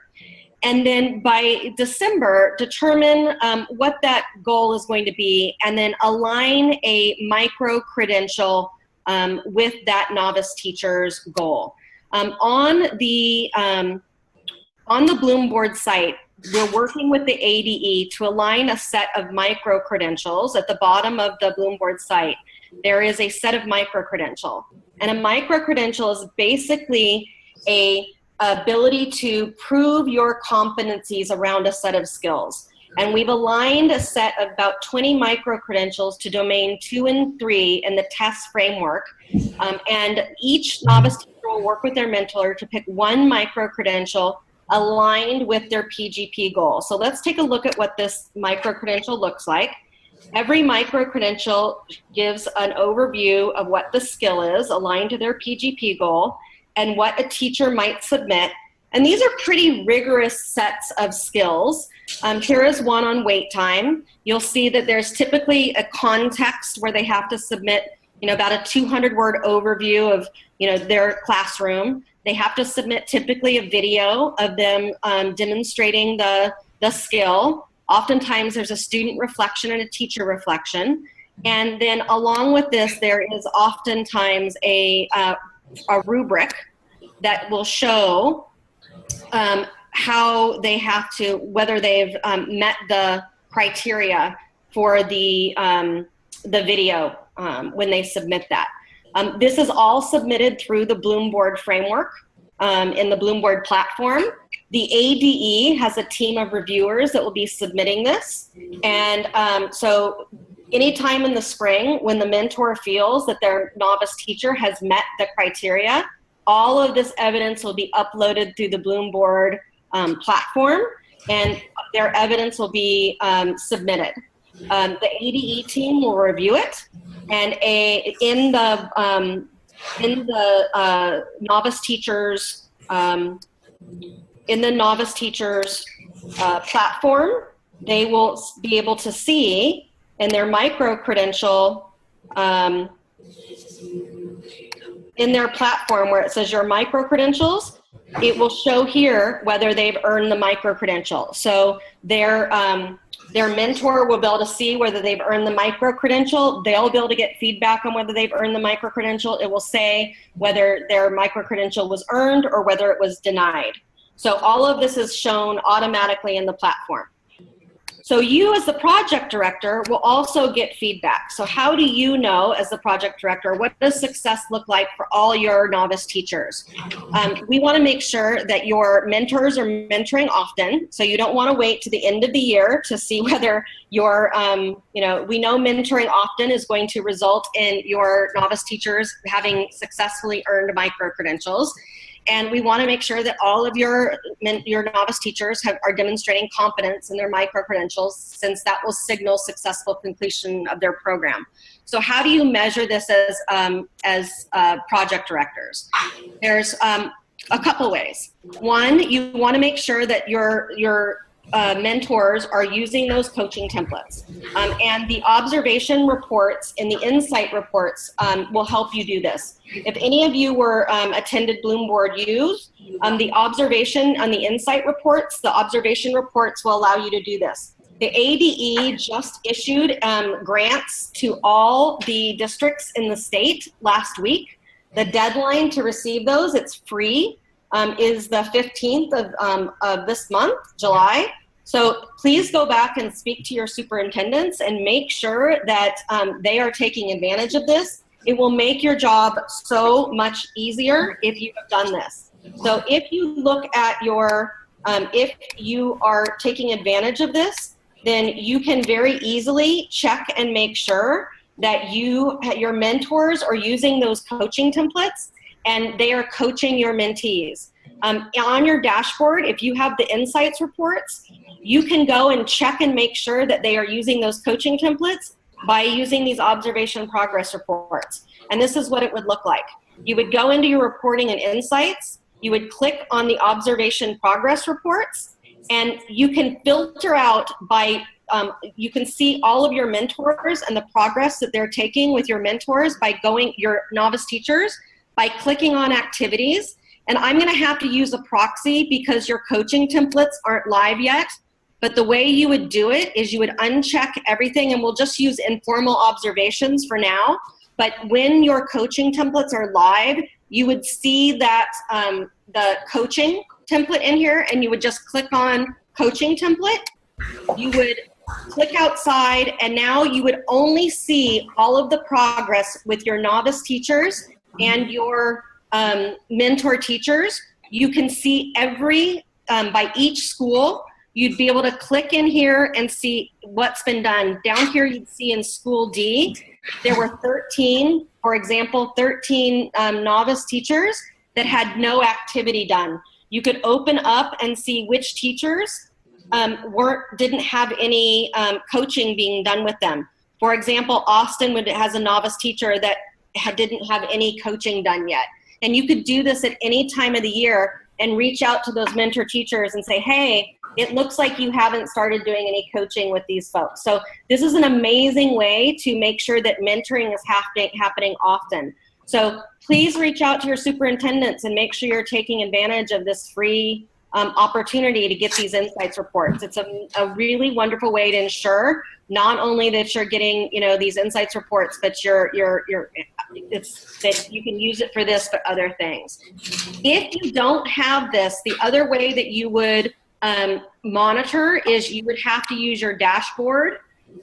And then by December, determine what that goal is going to be, and then align a micro-credential with that novice teacher's goal. On the Bloom Board site, we're working with the ADE to align a set of micro-credentials. At the bottom of the Bloom Board site, there is a set of micro-credential. And a micro-credential is basically a ability to prove your competencies around a set of skills. And we've aligned a set of about 20 micro-credentials to domain 2 and 3 in the TEST framework. And each novice teacher will work with their mentor to pick one micro-credential aligned with their PGP goal. So let's take a look at what this micro-credential looks like. Every micro-credential gives an overview of what the skill is aligned to their PGP goal and what a teacher might submit. And these are pretty rigorous sets of skills. Here is one on wait time. You'll see that there's typically a context where they have to submit, about a 200-word overview of, their classroom. They have to submit typically a video of them demonstrating the skill. Oftentimes there's a student reflection and a teacher reflection. And then along with this, there is oftentimes a rubric that will show how they have to, whether they've met the criteria for the video when they submit that. This is all submitted through the Bloom Board framework in the Bloom Board platform. The ADE has a team of reviewers that will be submitting this. And so anytime in the spring when the mentor feels that their novice teacher has met the criteria, all of this evidence will be uploaded through the Bloom Board platform, and their evidence will be submitted. The ADE team will review it, and in the novice teachers platform, they will be able to see in their micro-credential in their platform where it says your micro-credentials, it will show here whether they've earned the micro-credential. So their mentor will be able to see whether they've earned the micro-credential. They'll be able to get feedback on whether they've earned the micro-credential. It will say whether their micro-credential was earned or whether it was denied. So all of this is shown automatically in the platform. So you as the project director will also get feedback. So how do you know as the project director, what does success look like for all your novice teachers? We want to make sure that your mentors are mentoring often. So you don't want to wait to the end of the year to see whether your, we know mentoring often is going to result in your novice teachers having successfully earned micro-credentials. And we want to make sure that all of your novice teachers are demonstrating competence in their micro-credentials, since that will signal successful completion of their program. So how do you measure this as project directors? There's a couple ways. One, you want to make sure that your mentors are using those coaching templates. And the observation reports and the insight reports will help you do this. If any of you attended Bloom Board U's, the observation on the insight reports, the observation reports will allow you to do this. The ADE just issued grants to all the districts in the state last week. The deadline to receive those, it's free, is the 15th of this month, July. So please go back and speak to your superintendents and make sure that they are taking advantage of this. It will make your job so much easier if you have done this. So if you look at your, if you are taking advantage of this, then you can very easily check and make sure that your mentors are using those coaching templates and they are coaching your mentees. On your dashboard, if you have the insights reports, you can go and check and make sure that they are using those coaching templates by using these observation progress reports. And this is what it would look like. You would go into your reporting and insights, you would click on the observation progress reports, and you can filter out by, you can see all of your mentors and the progress that they're taking with your mentors by going, your novice teachers, by clicking on activities. And I'm gonna have to use a proxy because your coaching templates aren't live yet. But the way you would do it is you would uncheck everything, and we'll just use informal observations for now. But when your coaching templates are live, you would see that the coaching template in here, and you would just click on coaching template. You would click outside, and now you would only see all of the progress with your novice teachers and your mentor teachers. You can see every, by each school, you'd be able to click in here and see what's been done. Down here, you'd see in School D, there were 13, for example, 13 novice teachers that had no activity done. You could open up and see which teachers didn't have any coaching being done with them. For example, Austin has a novice teacher that didn't have any coaching done yet. And you could do this at any time of the year and reach out to those mentor teachers and say, hey, it looks like you haven't started doing any coaching with these folks. So this is an amazing way to make sure that mentoring is happening often. So please reach out to your superintendents and make sure you're taking advantage of this free opportunity to get these insights reports. It's a really wonderful way to ensure not only that you're getting, you know, these insights reports, but it's that you can use it for this, but other things. If you don't have this, the other way that you would monitor is you would have to use your dashboard,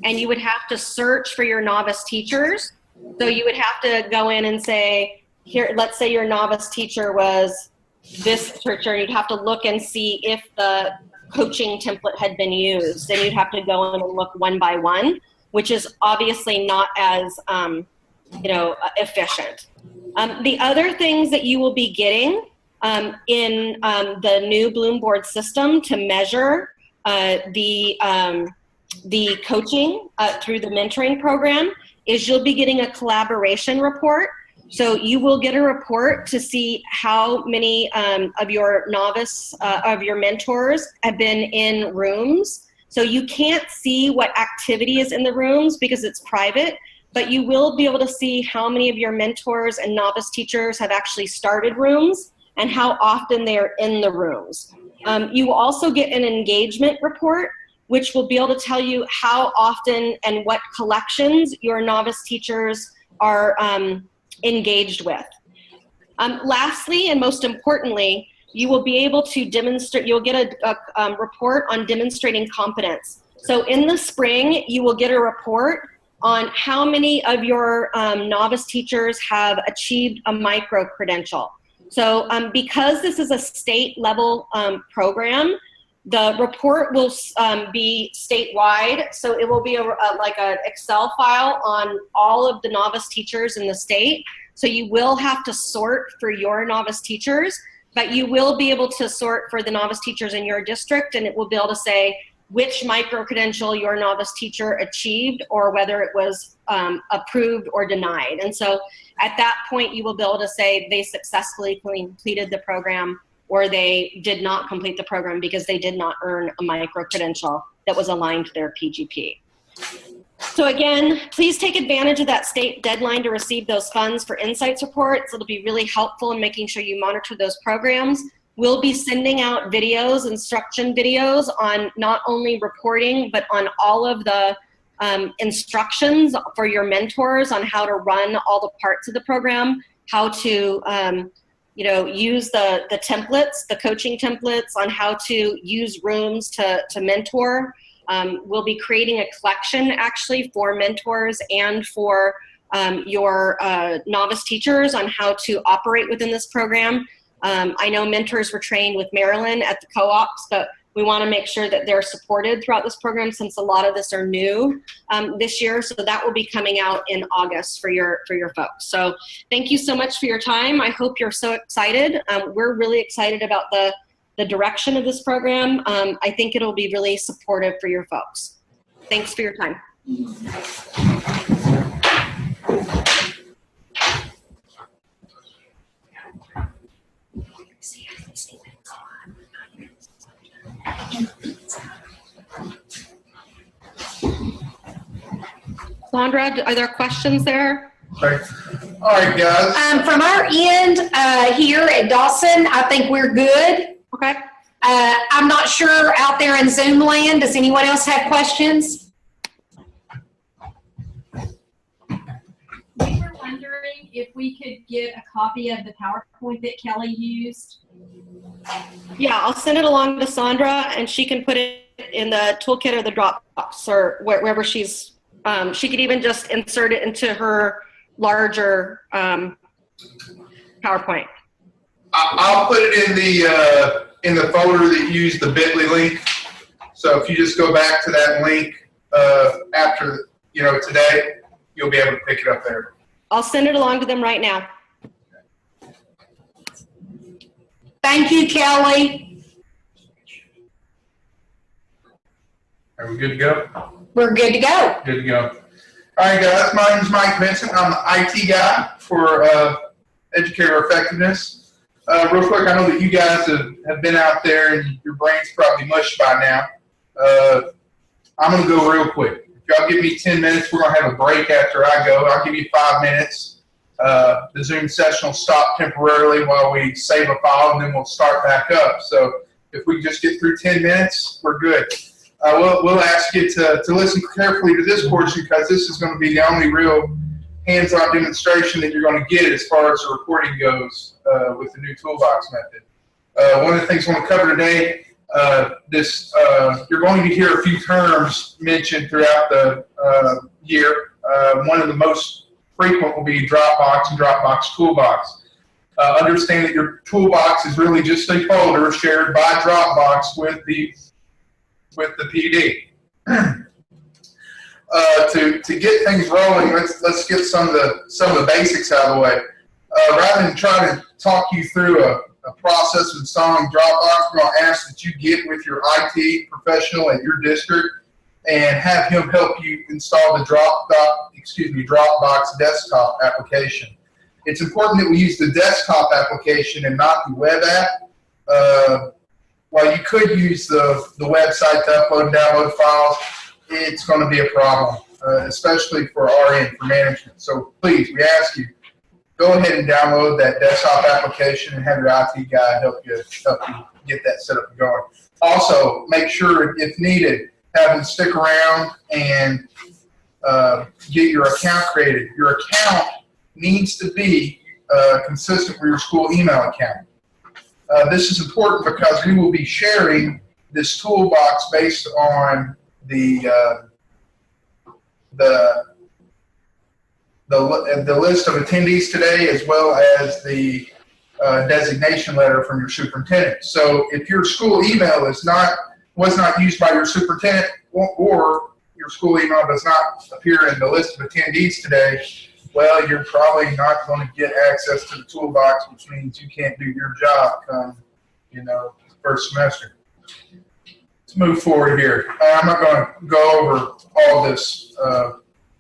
and you would have to search for your novice teachers. So you would have to go in and say, here, let's say your novice teacher was this teacher, and you'd have to look and see if the coaching template had been used. And you'd have to go in and look one by one, which is obviously not as efficient. The other things that you will be getting in the new Bloom Board system to measure the coaching through the mentoring program is you'll be getting a collaboration report. So you will get a report to see how many of your mentors have been in rooms. So you can't see what activity is in the rooms because it's private, but you will be able to see how many of your mentors and novice teachers have actually started rooms and how often they are in the rooms. You will also get an engagement report, which will be able to tell you how often and what collections your novice teachers are engaged with. Lastly, and most importantly, you will be able to demonstrate, you'll get a report on demonstrating competence. So in the spring, you will get a report on how many of your novice teachers have achieved a micro-credential. So because this is a state level program, the report will be statewide. So it will be like an Excel file on all of the novice teachers in the state. So you will have to sort for your novice teachers, but you will be able to sort for the novice teachers in your district, and it will be able to say which micro-credential your novice teacher achieved or whether it was approved or denied. And so at that point, you will be able to say they successfully completed the program or they did not complete the program because they did not earn a micro-credential that was aligned to their PGP. So again, please take advantage of that state deadline to receive those funds for insights reports. It'll be really helpful in making sure you monitor those programs. We'll be sending out videos, instruction videos on not only reporting, but on all of the instructions for your mentors on how to run all the parts of the program, how to use the templates, the coaching templates, on how to use rooms to mentor. We'll be creating a collection actually for mentors and for your novice teachers on how to operate within this program. I know mentors were trained with Marilyn at the co-ops, but we want to make sure that they're supported throughout this program since a lot of this are new this year. So that will be coming out in August for your folks. So thank you so much for your time. I hope you're so excited. We're really excited about the direction of this program. I think it'll be really supportive for your folks. Thanks for your time. See ya. Sandra, are there questions there? Right. All right, guys. From our end, here at Dawson, I think we're good. Okay. I'm not sure out there in Zoom land, does anyone else have questions? We were wondering if we could get a copy of the PowerPoint that Kelly used. Yeah, I'll send it along to Sandra, and she can put it in the toolkit or the Dropbox or wherever she's. She could even just insert it into her larger PowerPoint. I'll put it in the folder that used the Bitly link. So if you just go back to that link after today, you'll be able to pick it up there. I'll send it along to them right now. Thank you, Kelly. Are we good to go? We're good to go. Good to go. All right, guys. My name is Mike Vincent. I'm the IT guy for Educator Effectiveness. Real quick, I know that you guys have been out there and your brain's probably mushed by now. I'm going to go real quick. If y'all give me 10 minutes, we're going to have a break after I go. I'll give you 5 minutes. The Zoom session will stop temporarily while we save a file, and then we'll start back up. So if we just get through 10 minutes, we're good. We'll ask you to listen carefully to this portion because this is going to be the only real hands-on demonstration that you're going to get as far as the recording goes with the new toolbox method. One of the things I want to cover today, you're going to hear a few terms mentioned throughout the year. One of the most frequent will be Dropbox and Dropbox Toolbox. Understand that your toolbox is really just a folder shared by Dropbox with the PD. To get things rolling, let's get some of the basics out of the way. Rather than try to talk you through a process of installing Dropbox, we're going to ask that you get with your IT professional at your district and have him help you install the Dropbox desktop application. It's important that we use the desktop application and not the web app. While you could use the website to upload and download files, it's going to be a problem, especially for RN, for management. So please, we ask you, go ahead and download that desktop application and have your IT guy help you get that set up and going. Also, make sure, if needed, have them stick around and get your account created. Your account needs to be consistent with your school email account. This is important because we will be sharing this toolbox based on the list of attendees today, as well as the designation letter from your superintendent. So if your school email was not used by your superintendent, or your school email does not appear in the list of attendees today, well, you're probably not going to get access to the toolbox, which means you can't do your job come, first semester. Let's move forward here. I'm not going to go over all this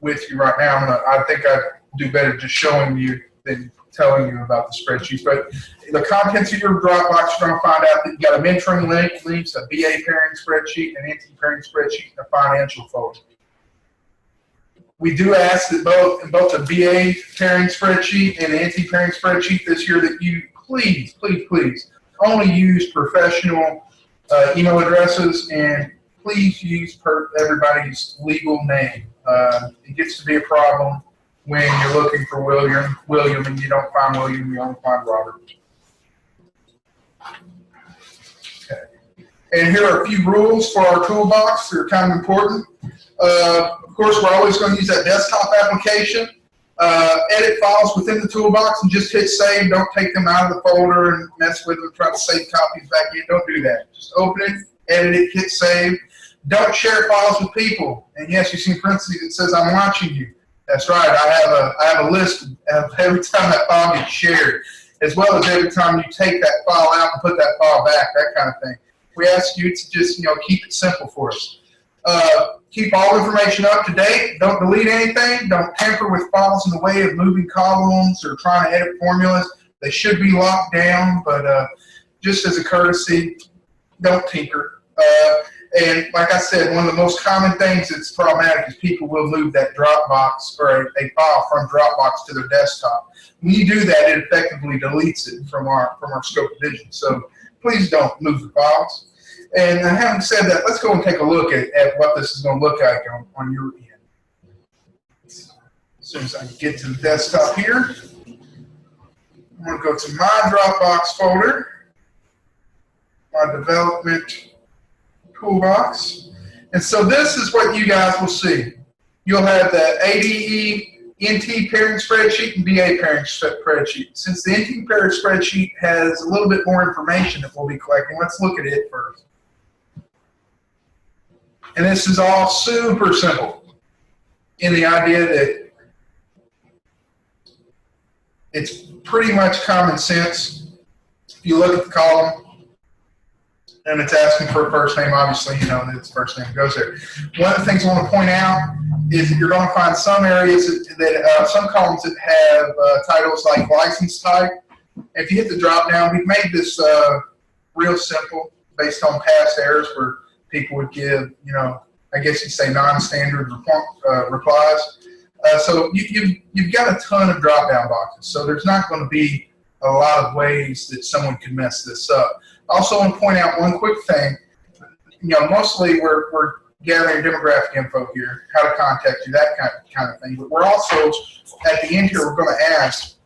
with you right now. I think I'd do better just showing you than telling you about the spreadsheet. But the contents of your Dropbox, you're going to find out that you got a mentoring link, links, a BA pairing spreadsheet, an NT pairing spreadsheet, and a financial folder. We do ask that both the BA pairing spreadsheet and the NT pairing spreadsheet this year that you please only use professional email addresses, and please use everybody's legal name. It gets to be a problem when you're looking for William and you don't find William, you only find Robert. Okay. And here are a few rules for our toolbox. They're kind of important. Of course, we're always going to use that desktop application. Edit files within the toolbox and just hit save. Don't take them out of the folder and mess with them, try to save copies back in. Don't do that. Just open it, edit it, hit save. Don't share files with people. And yes, you see in parentheses it says I'm watching you. That's right. I have a list of every time that file gets shared, as well as every time you take that file out and put that file back, that kind of thing. We ask you to just keep it simple for us. Keep all information up to date. Don't delete anything. Don't tamper with files in the way of moving columns or trying to edit formulas. They should be locked down, but just as a courtesy, don't tinker. And like I said, one of the most common things that's problematic is people will move that Dropbox or a file from Dropbox to their desktop. When you do that, it effectively deletes it from our scope of vision. So please don't move the files. And having said that, let's go and take a look at what this is going to look like on your end. As soon as I get to the desktop here, I'm going to go to my Dropbox folder, my development toolbox. And so this is what you guys will see. You'll have the ADE NT pairing spreadsheet and BA pairing spreadsheet. Since the NT pairing spreadsheet has a little bit more information that we'll be collecting, let's look at it first. And this is all super simple in the idea that it's pretty much common sense. If you look at the column and it's asking for a first name, obviously you know that its first name goes there. One of the things I want to point out is that you're going to find some areas that some columns that have titles like license type. If you hit the drop down, we've made this real simple based on past errors where people would give, you know, I guess you'd say non-standard replies. So you've got a ton of drop-down boxes. So there's not going to be a lot of ways that someone could mess this up. I also want to point out one quick thing. You know, mostly we're gathering demographic info here, how to contact you, that kind of thing. But we're also, at the end here, we're going to ask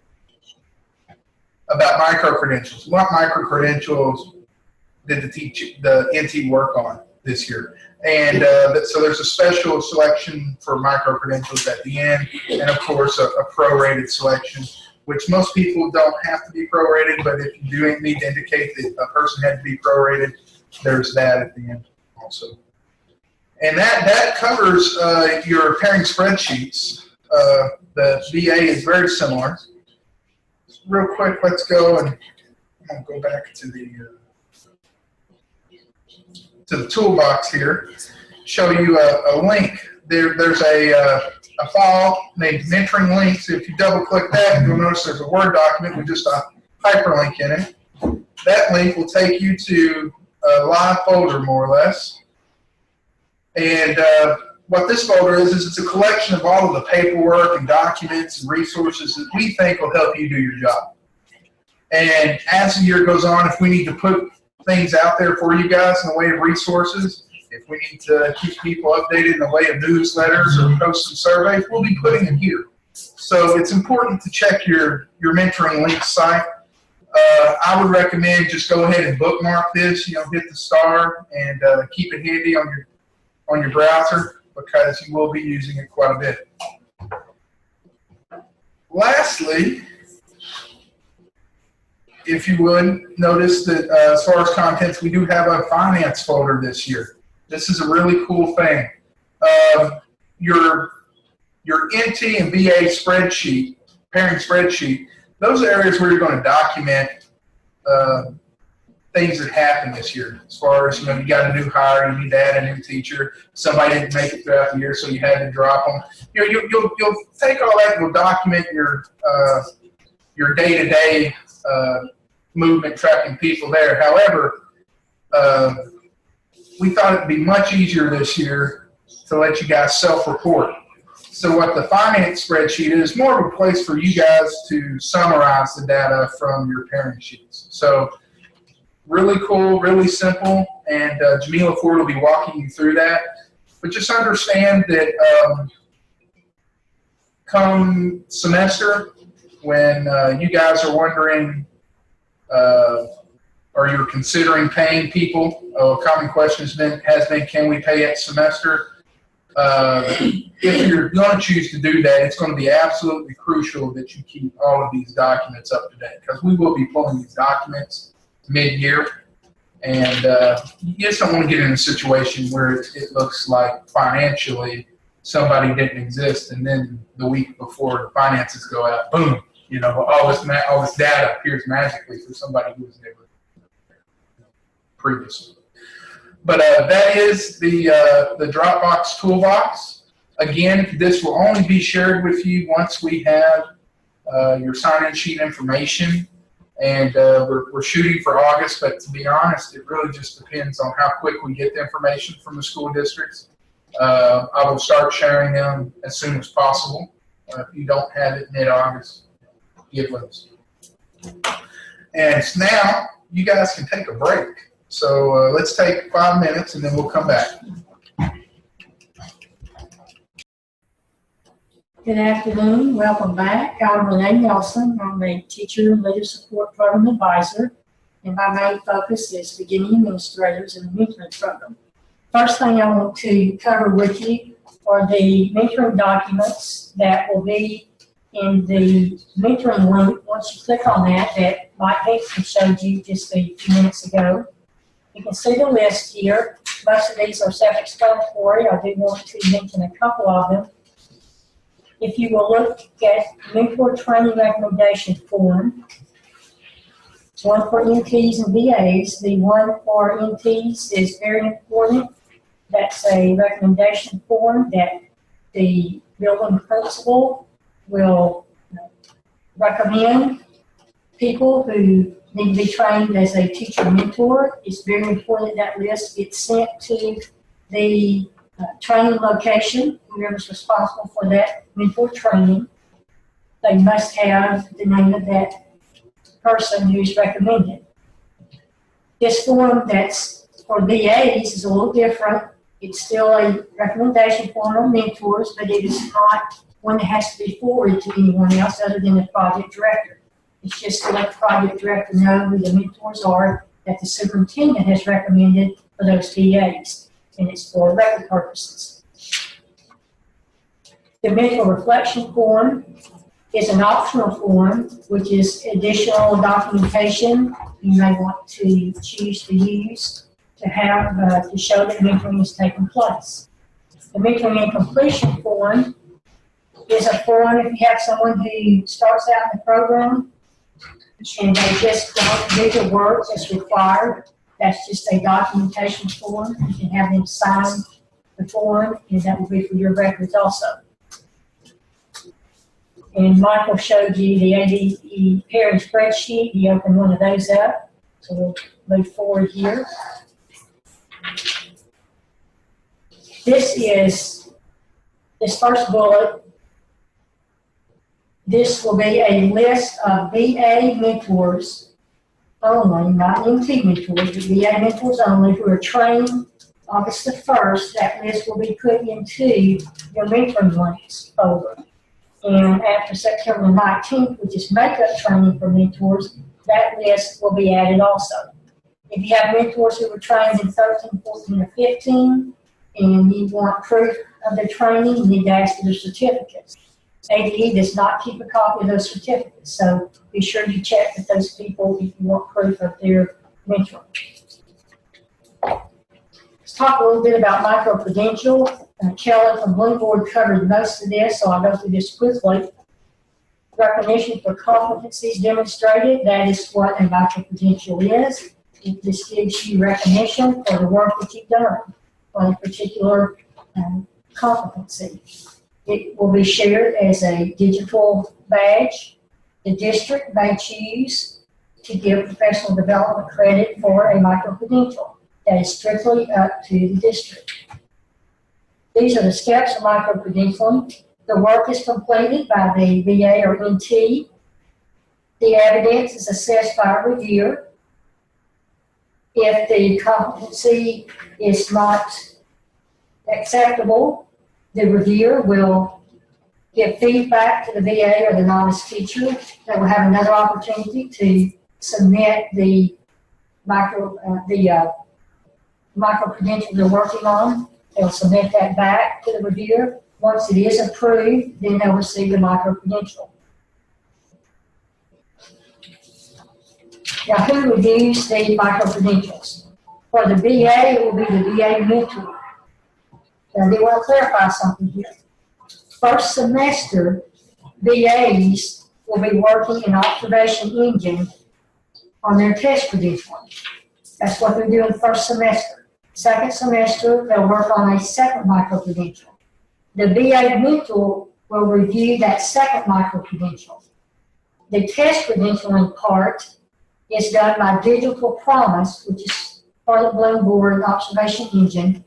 about micro-credentials. What micro-credentials did the NT work on this year? And so there's a special selection for micro-credentials at the end, and of course a prorated selection, which most people don't have to be prorated, but if you do need to indicate that a person had to be prorated, there's that at the end also. And that covers your pairing spreadsheets. The VA is very similar. Real quick, let's go and I'm going to go back to the toolbox here, show you a link. There's a file named mentoring links. If you double click that, you'll notice there's a Word document with just a hyperlink in it. That link will take you to a live folder, more or less. And what this folder is it's a collection of all of the paperwork and documents and resources that we think will help you do your job. And as the year goes on, if we need to put things out there for you guys in the way of resources, if we need to keep people updated in the way of newsletters or post some surveys, we'll be putting them here. So it's important to check your mentoring link site. I would recommend just go ahead and bookmark this, you know, hit the star and keep it handy on your browser because you will be using it quite a bit. Lastly, if you would, notice that as far as contents, we do have a finance folder this year. This is a really cool thing. Your NT and BA spreadsheet, pairing spreadsheet, those are areas where you're going to document things that happened this year. As far as, you know, you got a new hire, you need to add a new teacher, somebody didn't make it throughout the year, so you had to drop them. You know, you'll take all that and you'll document your day-to-day movement tracking people there. However, we thought it'd be much easier this year to let you guys self-report. So what the finance spreadsheet is more of a place for you guys to summarize the data from your pairing sheets. So really cool, really simple, and Jamila Ford will be walking you through that. But just understand that come semester, when you guys are wondering or you're considering paying people, a common question has been, can we pay at semester? If you're going to choose to do that, it's going to be absolutely crucial that you keep all of these documents up to date because we will be pulling these documents mid-year, and you just don't want to get in a situation where it looks like financially somebody didn't exist, and then the week before the finances go out, boom, you know, all this data appears magically for somebody who was never previously. But that is the Dropbox toolbox. Again, this will only be shared with you once we have your sign-in sheet information And we're shooting for August, but to be honest, it really just depends on how quick we get the information from the school districts. I will start sharing them as soon as possible. If you don't have it mid-August, get with us. And now you guys can take a break. So let's take 5 minutes and then we'll come back. Good afternoon, welcome back. I'm Renee Nelson. I'm a Teacher Leader Support Program Advisor, and my main focus is beginning administrators in the mentoring program. First thing I want to cover with you are the mentoring documents that will be in the mentoring link. Once you click on that Mike Hickson showed you just a few minutes ago, you can see the list here. Most of these are self-explanatory. I do want to mention a couple of them. If you will look at mentor training recommendation form, one for NTs and VAs. The one for NTs is very important. That's a recommendation form that the building principal will recommend people who need to be trained as a teacher mentor. It's very important that list gets sent to the training location, whoever's responsible for that mentor training. They must have the name of that person who's recommended. This form that's for VAs is a little different. It's still a recommendation form of mentors, but it is not one that has to be forwarded to anyone else other than the project director. It's just to let the project director know who the mentors are that the superintendent has recommended for those VAs. And it's for record purposes. The mentor reflection form is an optional form, which is additional documentation you may want to choose to use to have to show that mentoring is taking place. The mentoring and completion form is a form if you have someone who starts out in the program and they just don't do the work that's required. That's just a documentation form. You can have them sign the form, and that will be for your records also. And Michael showed you the ADE pairing spreadsheet. He opened one of those up. So we'll move forward here. This first bullet. This will be a list of VA mentors only, not NT mentors, but VA mentors only who are trained August the 1st. That list will be put into your mentoring links folder. And after September 19th, which is makeup training for mentors, that list will be added also. If you have mentors who were trained in 13, 14, or 15, and you want proof of their training, you need to ask for their certificates. ADE does not keep a copy of those certificates, so be sure you check with those people if you want proof of their mentoring. Let's talk a little bit about micro-credential. Kelly from Bloomboard covered most of this, so I'll go through this quickly. Recognition for competencies demonstrated, that is what a micro-credential is. It just gives you recognition for the work that you've done on a particular competency. It will be shared as a digital badge. The district may choose to give professional development credit for a micro-credential. That is strictly up to the district. These are the steps of micro-credentialing. The work is completed by the VA or NT. The evidence is assessed by a reviewer. If the competency is not acceptable, the reviewer will give feedback to the VA or the novice teacher. They will have another opportunity to submit the micro-credential they're working on. They'll submit that back to the reviewer. Once it is approved, then they'll receive the micro-credential. Now, who reviews the micro-credentials? For the VA, it will be the VA mentor. Now, I do want to clarify something here. First semester, VAs will be working in Observation Engine on their test credentialing. That's what they're doing first semester. Second semester, they'll work on a second micro-credential. The VA mentor will review that second micro-credential. The test credentialing part is done by Digital Promise, which is part of the Bloom Board and Observation Engine.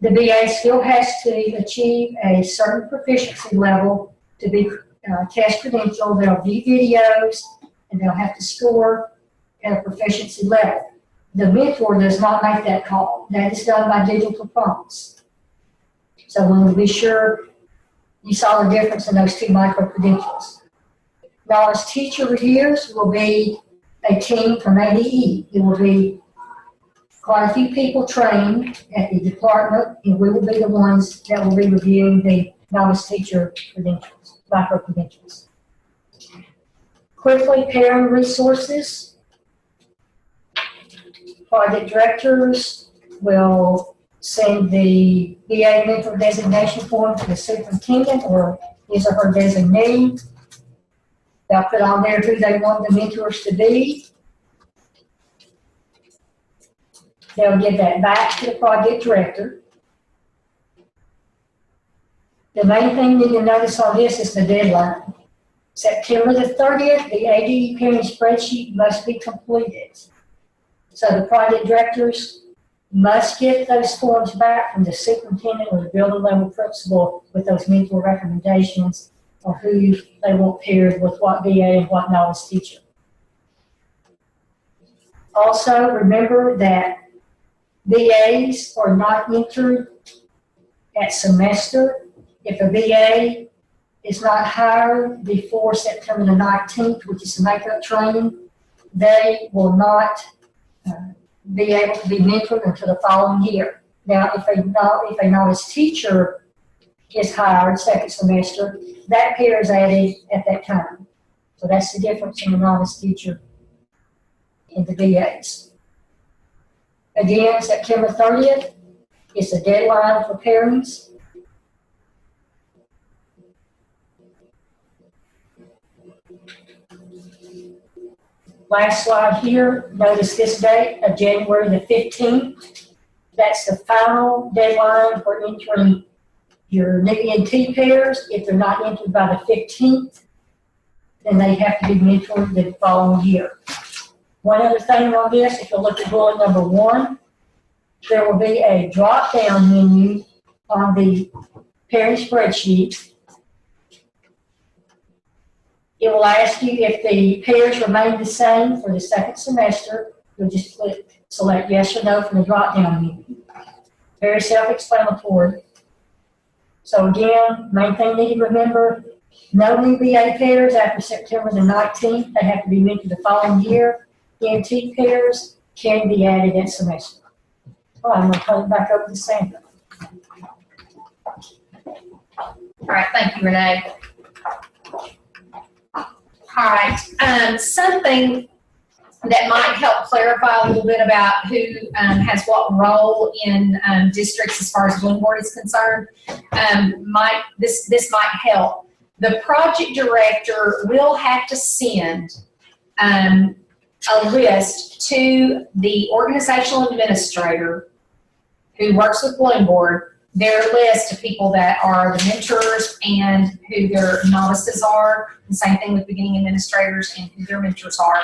The VA still has to achieve a certain proficiency level to be test credentialed. There'll be videos, and they'll have to score at a proficiency level. The mentor does not make that call. That is done by Digital Promise. So we will be sure you saw the difference in those two micro-credentials. Now, as teacher reviews will be a team from ADE. It will be quite a few people trained at the department, and we will be the ones that will be reviewing the novice teacher credentials, micro-credentials. Quickly, parent resources. Project directors will send the VA mentor designation form to the superintendent or his or her designee. They'll put on there who they want the mentors to be. They'll give that back to the project director. The main thing you need to notice on this is the deadline. September the 30th, the ADE parent spreadsheet must be completed. So the project directors must get those forms back from the superintendent or the building level principal with those mentor recommendations or who they want paired with what VA and what novice teacher. Also, remember that VAs are not entered at semester. If a VA is not hired before September the 19th, which is the makeup training, they will not be able to be mentored until the following year. Now, if a novice teacher is hired second semester, that pair is added at that time. So that's the difference in the novice teacher and the VAs. Again, September 30th is the deadline for pairings. Last slide here, notice this date of January the 15th. That's the final deadline for entering your NT pairs. If they're not entered by the 15th, then they have to be mentored the following year. One other thing on this, if you look at bullet number 1, there will be a drop-down menu on the pairing spreadsheet. It will ask you if the pairs remain the same for the second semester. You'll just select yes or no from the drop-down menu. Very self-explanatory. So again, main thing you need to remember, no new VA pairs after September the 19th. They have to be mentored the following year. NT pairs can be added at semester. All right, I'm going to turn it back over to Sandra. All right, thank you, Renee. All right, something that might help clarify a little bit about who has what role in districts as far as Bloom Board is concerned. This might help. The project director will have to send a list to the organizational administrator who works with Bloom Board, their list of people that are the mentors and who their novices are. The same thing with beginning administrators and who their mentors are,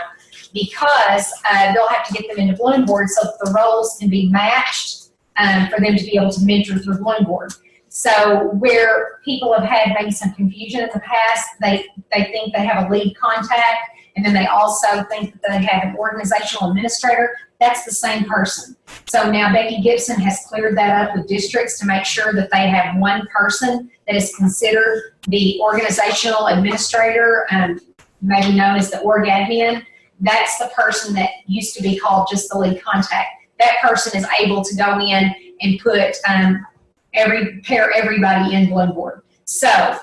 because they'll have to get them into Bloom Board so that the roles can be matched for them to be able to mentor through Bloom Board. So where people have had maybe some confusion in the past, they think they have a lead contact, and then they also think that they have an organizational administrator. That's the same person. So now Becky Gibson has cleared that up with districts to make sure that they have one person that is considered the organizational administrator, maybe known as the org admin. That's the person that used to be called just the lead contact. That person is able to go in and put everybody in Bloom Board. So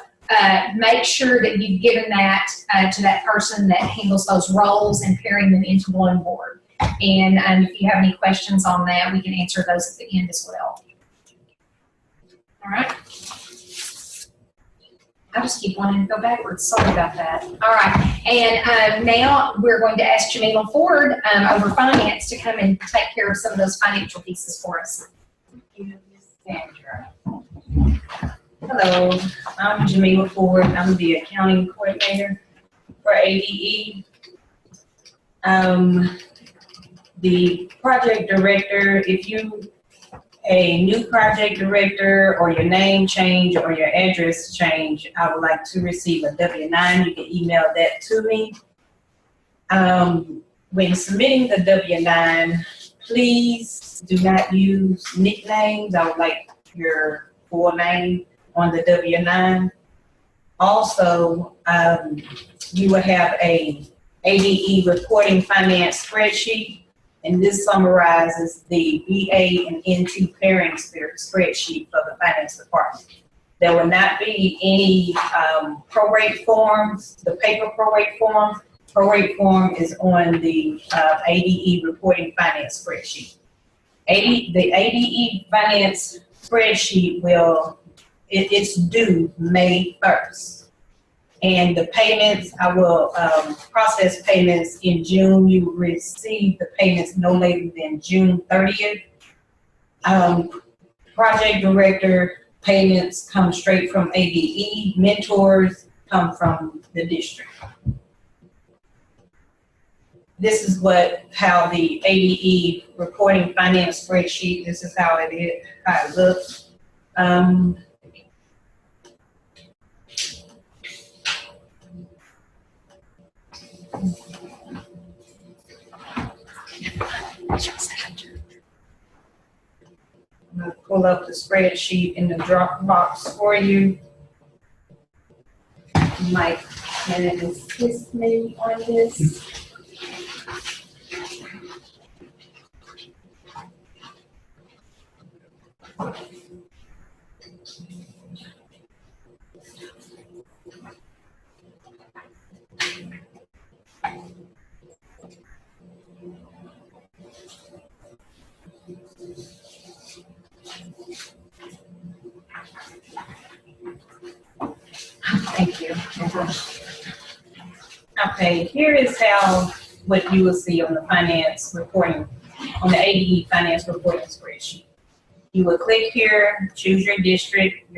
make sure that you've given that to that person that handles those roles and pairing them into Bloom Board. And if you have any questions on that, we can answer those at the end as well. All right. I just keep wanting to go backwards. Sorry about that. All right. And now we're going to ask Jamila Ford over finance to come and take care of some of those financial pieces for us. Thank you, Ms. Sandra. Hello, I'm Jamila Ford. I'm the accounting coordinator for ADE. The project director, if you, a new project director or your name change or your address change, I would like to receive a W-9. You can email that to me. When submitting the W-9, please do not use nicknames. I would like your full name on the W-9. Also, you will have a ADE reporting finance spreadsheet, and this summarizes the BA and NT pairing spreadsheet for the finance department. There will not be any prorate forms, the paper prorate form. Prorate form is on the ADE reporting finance spreadsheet. The ADE finance spreadsheet it's due May 1st. And the payments, I will process payments in June. You will receive the payments no later than June 30th. Project director payments come straight from ADE. Mentors come from the district. This is how the ADE reporting finance spreadsheet, this is how it looks. I'm going to pull up the spreadsheet in the Dropbox for you. Mike can assist me on this. Thank you. Okay, here is what you will see on the finance reporting, on the ADE finance reporting spreadsheet. You will click here, choose your district,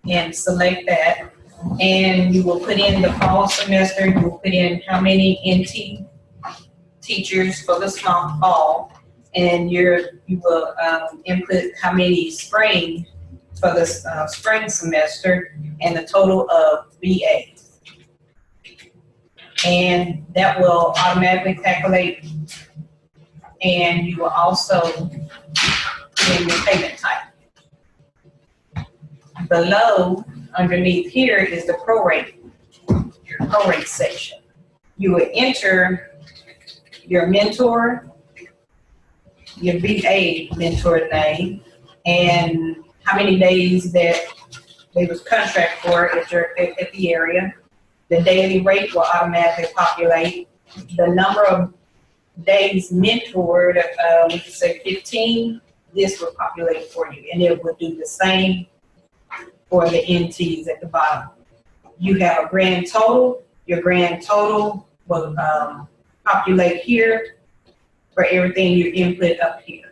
and select that. And you will put in the fall semester, you will put in how many NT teachers for the fall, and you will input how many spring for the spring semester, and the total of BA. And that will automatically calculate, and you will also put in your payment type. Below, underneath here, is the prorate section. You will enter your mentor, your BA mentor name, and how many days that they was contract for at the area. The daily rate will automatically populate. The number of days mentored, we could say 15, this will populate for you, and it will do the same for the NTs at the bottom. You have a grand total. Your grand total will populate here for everything you input up here.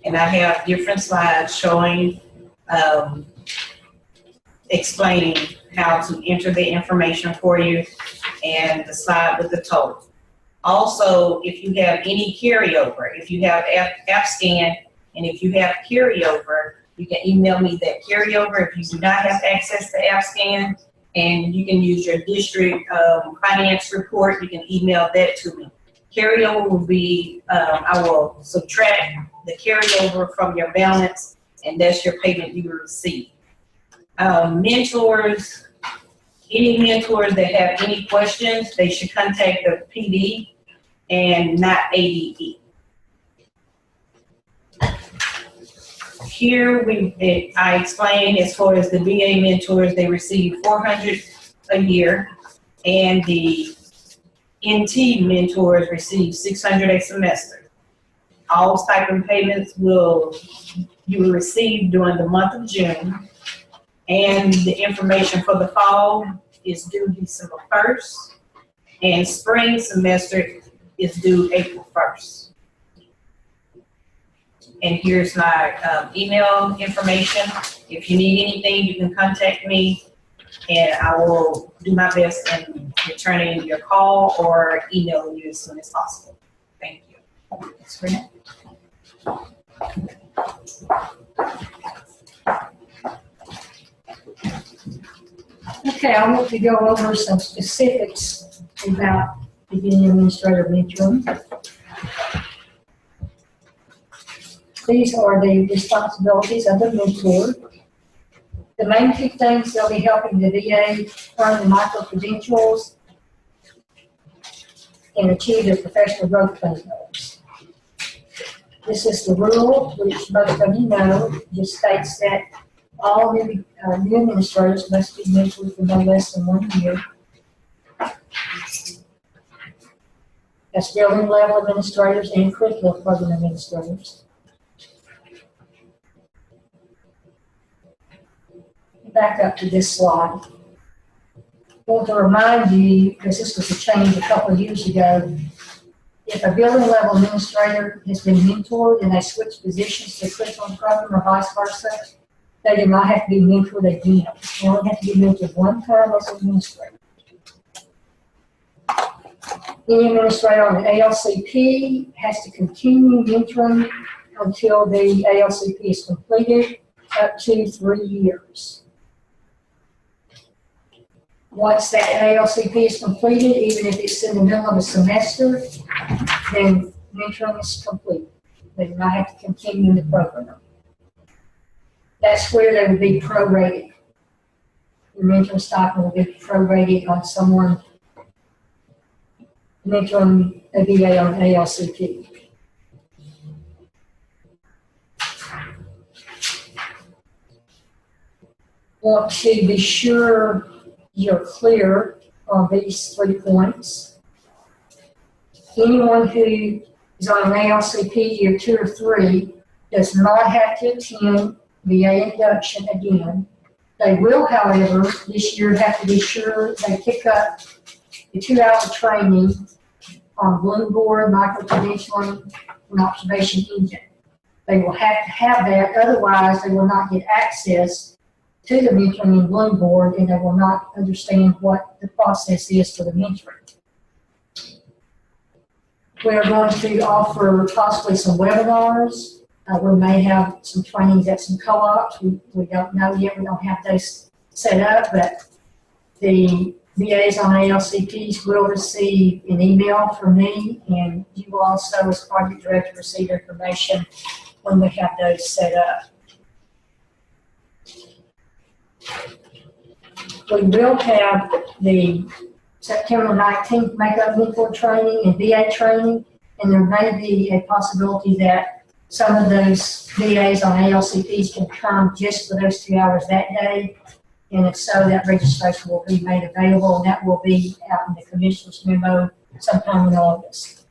And I have different slides showing, explaining how to enter the information for you, and the slide with the total. Also, if you have any carryover, if you have AppScan, and if you have carryover, you can email me that carryover. If you do not have access to AppScan, and you can use your district finance report, you can email that to me. Carryover will be, I will subtract the carryover from your balance, and that's your payment you will receive. Mentors, any mentors that have any questions, they should contact the PD and not ADE. Here I explain as far as the BA mentors, they receive $400 a year, and the NT mentors receive $600 a semester. All stipend payments you will receive during the month of June, and the information for the fall is due December 1st, and spring semester is due April 1st. And here's my email information. If you need anything, you can contact me, and I will do my best in returning your call or emailing you as soon as possible. Thank you. That's great. Okay, I want to go over some specifics about beginning administrator mentoring. These are the responsibilities of the mentor. The main two things, they'll be helping the VA earn the micro-credentials and achieve their professional growth plan goals. This is the rule, which most of you know, just states that all new administrators must be mentored for no less than 1 year. That's building level administrators and curriculum program administrators. Back up to this slide. I want to remind you, because this was a change a couple of years ago, if a building level administrator has been mentored and they switch positions to a curriculum program or vice versa, they do not have to be mentored again. They only have to be mentored one time as an administrator. Any administrator on the ALCP has to continue mentoring until the ALCP is completed, up to 3 years. Once that ALCP is completed, even if it's in the middle of a semester, then mentoring is complete. They do not have to continue in the program. That's where they would be prorated. The mentoring stipend will be prorated on someone mentoring a VA on ALCP. Want to be sure you're clear on these 3 points. Anyone who is on an ALCP year 2 or 3 does not have to attend VA induction again. They will, however, this year have to be sure they pick up the 2-hour training on Bloomboard, micro-credentialing, and observation engine. They will have to have that, otherwise they will not get access to the mentoring in Bloomboard, and they will not understand what the process is for the mentoring. We are going to offer possibly some webinars. We may have some trainings at some co-ops. We don't know yet. We don't have those set up, but the VAs on ALCPs will receive an email from me, and you will also, as project director, receive information when we have those set up. We will have the September 19th Makeup Mentor training and VA training, and there may be a possibility that some of those VAs on ALCPs can come just for those 2 hours that day. And if so, that registration will be made available, and that will be out in the commissioner's memo sometime in August.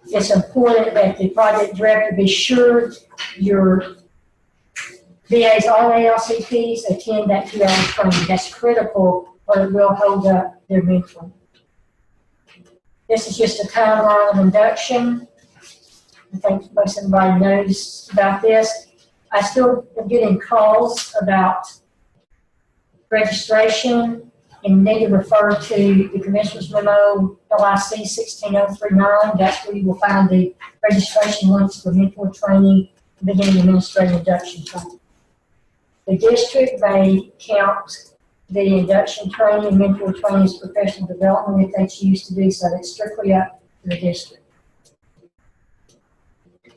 It's important that the project director be sure your VAs on ALCPs attend that 2-hour training. That's critical, or it will hold up their mentoring. This is just a timeline of induction. I think most everybody knows about this. I still am getting calls about registration, and need to refer to the Commissioner's Memo LIC 16039. That's where you will find the registration links for mentor training, beginning administrative induction training. The district may count the induction training and mentor training as professional development if they choose to do so. That's strictly up to the district.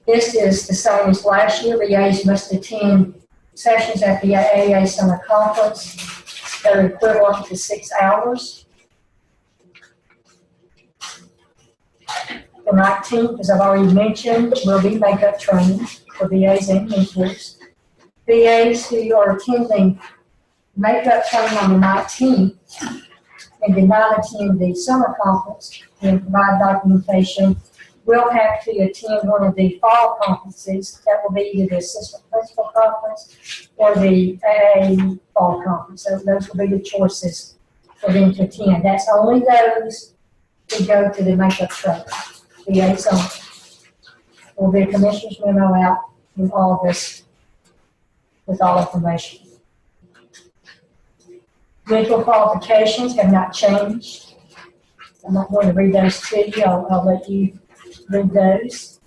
This is the same as last year. VAs must attend sessions at the AAA Summer Conference that are equivalent to 6 hours. The 19th, as I've already mentioned, will be makeup training for VAs and mentors. VAs who are attending makeup training on the 19th and did not attend the summer conference and provide documentation will have to attend one of the fall conferences. That will be either the assistant principal conference or the AA fall conference. So those will be the choices for them to attend. That's only those who go to the makeup training, VAs only. There will be a commissioner's memo out in August with all information. Mentor qualifications have not changed. I'm not going to read those to you. I'll let you read those.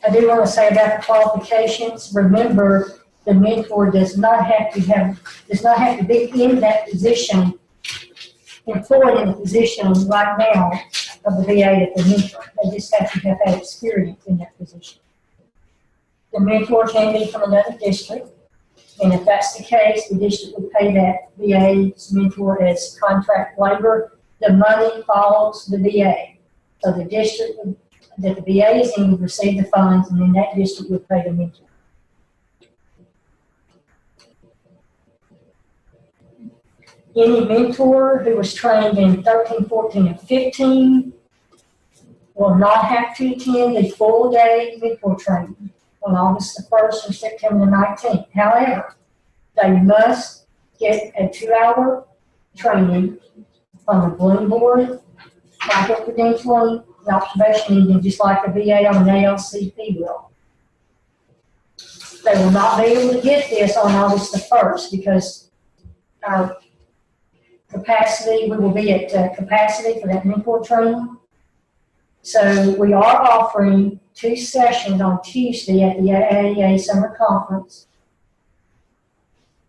I do want to say about the qualifications. Remember, the mentor does not have to be in that position, employed in the position right now of the VA at the mentor. They just have to have had experience in that position. The mentor can be from another district, and if that's the case, the district would pay that VA's mentor as contract labor. The money follows the VA. So the district that the VA is in would receive the funds, and then that district would pay the mentor. Any mentor who was trained in 13, 14, and 15 will not have to attend the full day mentor training on August the 1st or September the 19th. However, they must get a 2-hour training from the Bloom Board, micro-credentialing, the observation engine, just like the VA on an ALCP will. They will not be able to get this on August the 1st because our capacity, we will be at capacity for that mentor training. So we are offering 2 sessions on Tuesday at the AAEA Summer Conference.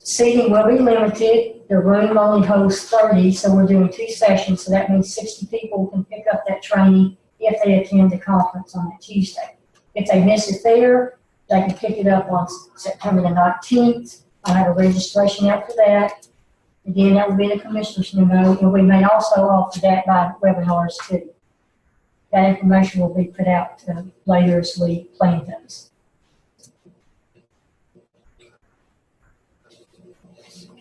Seating will be limited. The room only holds 30, so we're doing 2 sessions, so that means 60 people can pick up that training if they attend the conference on that Tuesday. If they miss it there, they can pick it up on September the 19th. I'll have a registration out for that. Again, that will be the commissioner's memo, and we may also offer that by webinars too. That information will be put out later as we plan those.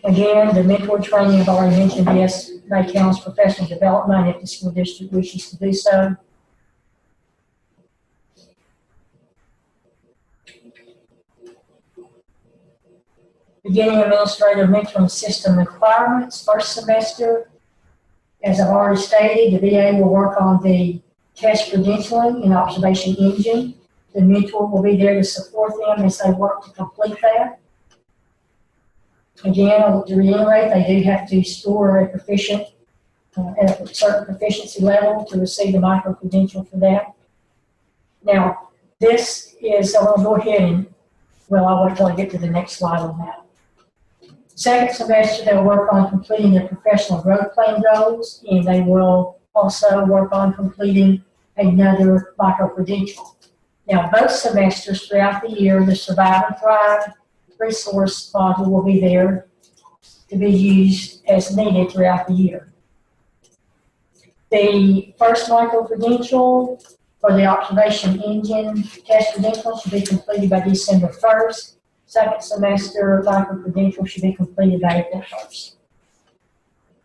Again, the mentor training, I've already mentioned this, may count as professional development if the school district wishes to do so. Beginning administrative mentoring system requirements, first semester. As I've already stated, the VA will work on the test credentialing and observation engine. The mentor will be there to support them as they work to complete that. Again, I want to reiterate, they do have to score a proficient, at a certain proficiency level to receive the micro-credential for that. Now, this is, I'm going to go ahead and, well, I'll wait until I get to the next slide on that. Second semester, they'll work on completing their professional growth plan goals, and they will also work on completing another micro-credential. Now, both semesters throughout the year, the Survive and Thrive resource module will be there to be used as needed throughout the year. The first micro-credential for the observation engine test credential should be completed by December 1st. Second semester micro-credential should be completed by April 1st.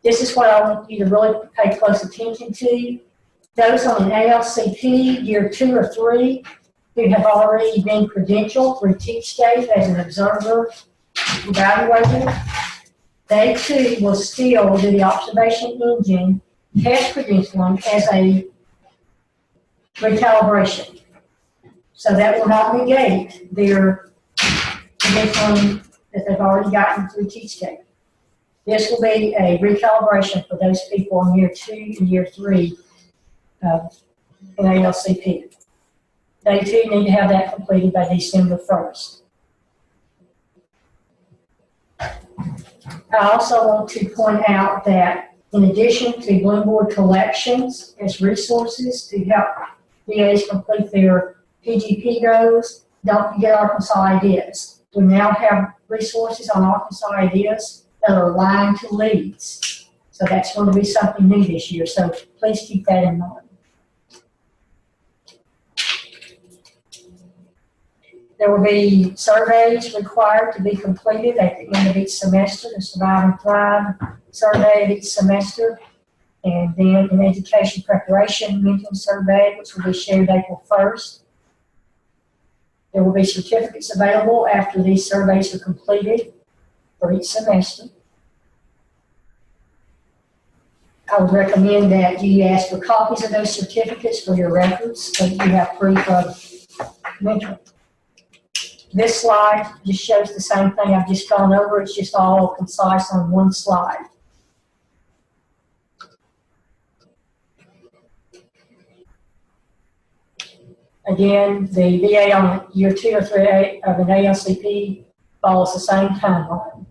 This is what I want you to really pay close attention to. Those on an ALCP year 2 or 3 who have already been credentialed through Teach Day as an observer evaluator, they too will still do the observation engine test credentialing as a recalibration. So that will not negate their credentialing that they've already gotten through Teach Day. This will be a recalibration for those people in year 2 and year 3 of an ALCP. They too need to have that completed by December 1st. I also want to point out that in addition to Bloom Board collections as resources to help VAs complete their PGP goals, don't forget Arkansas Ideas. We now have resources on Arkansas Ideas that are aligned to leads. So that's going to be something new this year. So please keep that in mind. There will be surveys required to be completed at the end of each semester, the Survive and Thrive survey of each semester, and then an education preparation mentoring survey, which will be shared April 1st. There will be certificates available after these surveys are completed for each semester. I would recommend that you ask for copies of those certificates for your records, so that you have proof of mentoring. This slide just shows the same thing I've just gone over. It's just all concise on one slide. Again, the VA on year 2 or 3 of an ALCP follows the same timeline.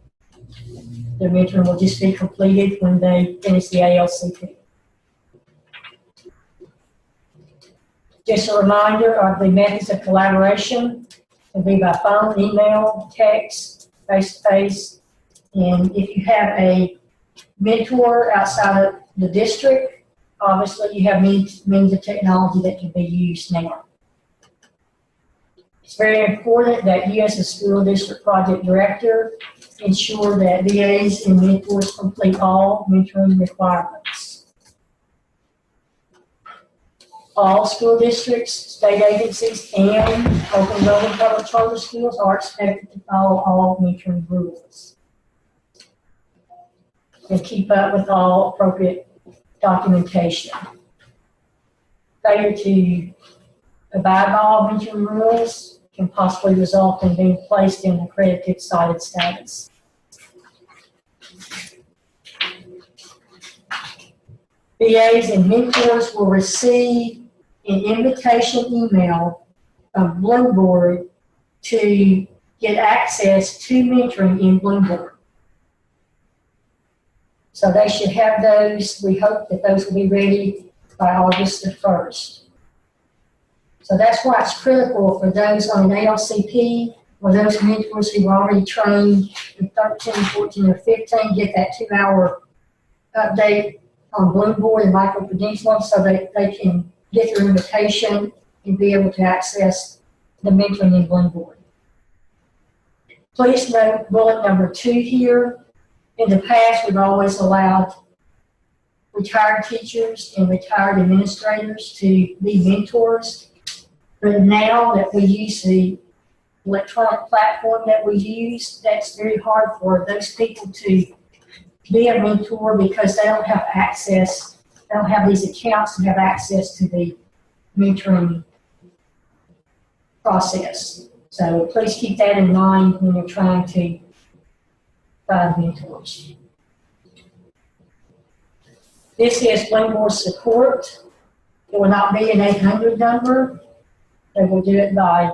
Their mentoring will just be completed when they finish the ALCP. Just a reminder of the methods of collaboration. It can be by phone, email, text, face-to-face. And if you have a mentor outside of the district, obviously you have means of technology that can be used now. It's very important that you as a school district project director ensure that VAs and mentors complete all mentoring requirements. All school districts, state agencies, and open enrollment public charter schools are expected to follow all mentoring rules and keep up with all appropriate documentation. Failure to abide by all mentoring rules can possibly result in being placed in accredited cited status. VAs and mentors will receive an invitation email from Bloomboard to get access to mentoring in Bloomboard. So they should have those. We hope that those will be ready by August the 1st. So that's why it's critical for those on an ALCP or those mentors who are already trained in 13, 14, or 15, get that 2-hour update on Bloomboard and micro-credentialing so that they can get their invitation and be able to access the mentoring in Bloomboard. Please note bullet number 2 here. In the past, we've always allowed retired teachers and retired administrators to be mentors. But now that we use the electronic platform that we use, that's very hard for those people to be a mentor because they don't have access, they don't have these accounts to have access to the mentoring process. So please keep that in mind when you're trying to find mentors. This is Bloomboard support. It will not be an 800 number. They will do it by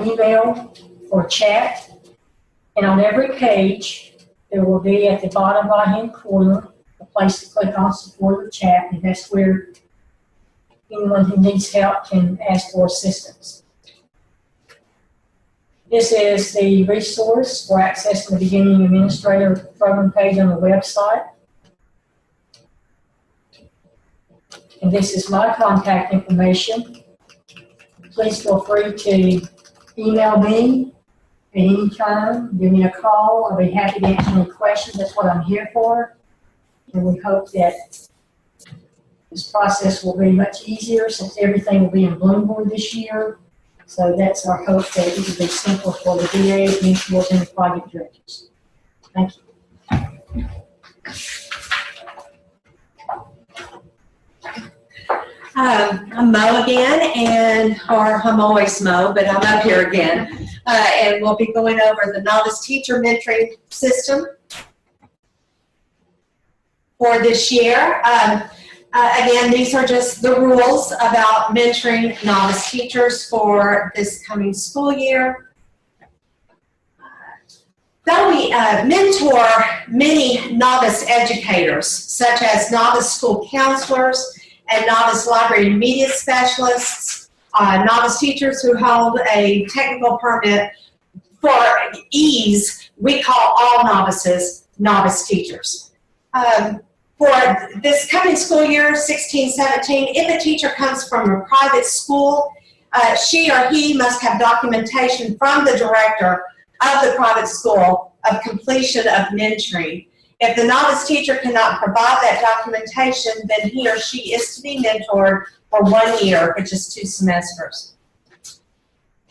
email or chat. And on every page, there will be at the bottom right-hand corner a place to click on support or chat, and that's where anyone who needs help can ask for assistance. This is the resource for accessing the Beginning Administrator program page on the website. And this is my contact information. Please feel free to email me at any time, give me a call. I'll be happy to answer any questions. That's what I'm here for. And we hope that this process will be much easier since everything will be in Bloomboard this year. So that's our hope, that it will be simple for the VA, mentors, and the project directors. Thank you. I'm Mo again, or I'm always Mo, but I'm up here again. And we'll be going over the novice teacher mentoring system for this year. Again, these are just the rules about mentoring novice teachers for this coming school year. Though we mentor many novice educators, such as novice school counselors and novice library and media specialists, novice teachers who hold a technical permit, for ease, we call all novices novice teachers. For this coming school year, 16-17, if a teacher comes from a private school, she or he must have documentation from the director of the private school of completion of mentoring. If the novice teacher cannot provide that documentation, then he or she is to be mentored for 1 year, which is 2 semesters.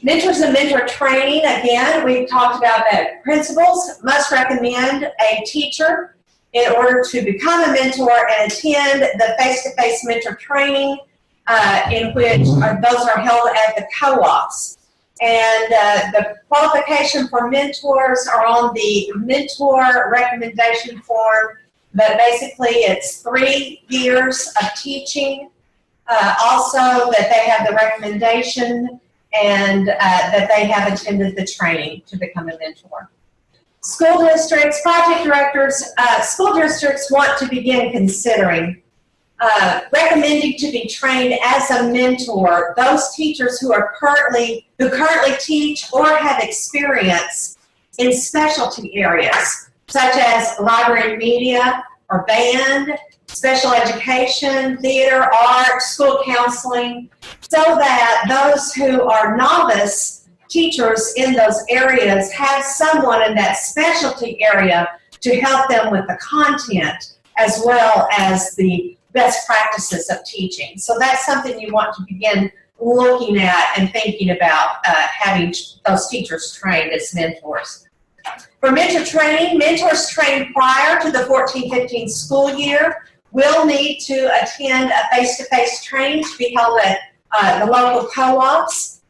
Mentors and mentor training, again, we've talked about that. Principals must recommend a teacher in order to become a mentor and attend the face-to-face mentor training in which those are held at the co-ops. And the qualification for mentors are on the mentor recommendation form, but basically it's 3 years of teaching. Also that they have the recommendation and that they have attended the training to become a mentor. School districts, project directors, school districts want to begin considering recommending to be trained as a mentor those teachers who currently teach or have experience in specialty areas such as library and media or band, special education, theater, art, school counseling, so that those who are novice teachers in those areas have someone in that specialty area to help them with the content as well as the best practices of teaching. So that's something you want to begin looking at and thinking about having those teachers trained as mentors. For mentor training, mentors trained prior to the 14-15 school year will need to attend a face-to-face training to be held at the local co-ops.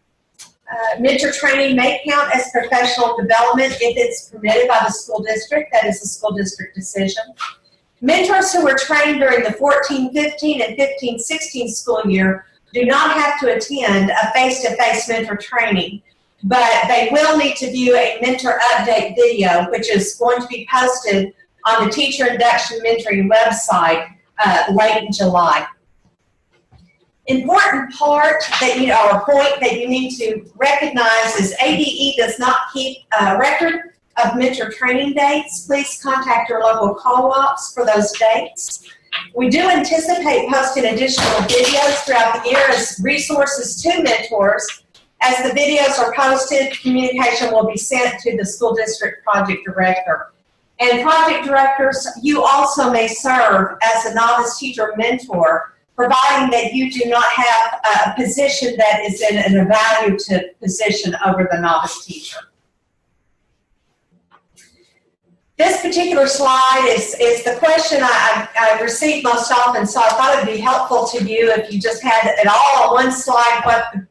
Mentor training may count as professional development if it's permitted by the school district. That is a school district decision. Mentors who were trained during the 14-15 and 15-16 school year do not have to attend a face-to-face mentor training, but they will need to view a mentor update video, which is going to be posted on the Teacher Induction Mentoring website late in July. Important part that or point that you need to recognize is ADE does not keep a record of mentor training dates. Please contact your local co-ops for those dates. We do anticipate posting additional videos throughout the year as resources to mentors. As the videos are posted, communication will be sent to the school district project director. And project directors, you also may serve as a novice teacher mentor, providing that you do not have a position that is in an evaluative position over the novice teacher. This particular slide is the question I receive most often, so I thought it would be helpful to you if you just had it all on one slide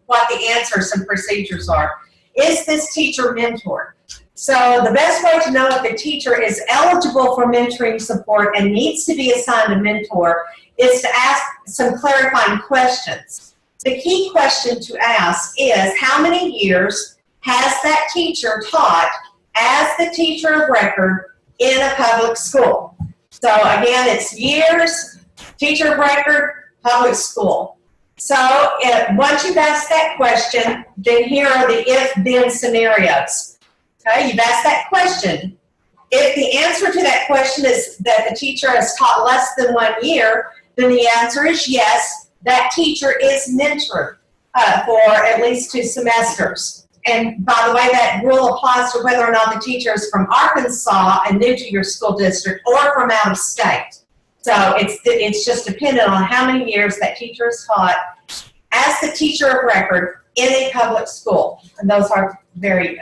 what the answers and procedures are. Is this teacher mentored? So the best way to know if a teacher is eligible for mentoring support and needs to be assigned a mentor is to ask some clarifying questions. The key question to ask is, how many years has that teacher taught as the teacher of record in a public school? So again, it's years, teacher of record, public school. So once you've asked that question, then here are the if-then scenarios. Okay, you've asked that question. If the answer to that question is that the teacher has taught less than 1 year, then the answer is yes, that teacher is mentored for at least 2 semesters. And by the way, that rule applies to whether or not the teacher is from Arkansas and new to your school district or from out of state. So it's just dependent on how many years that teacher has taught as the teacher of record in a public school. And those are very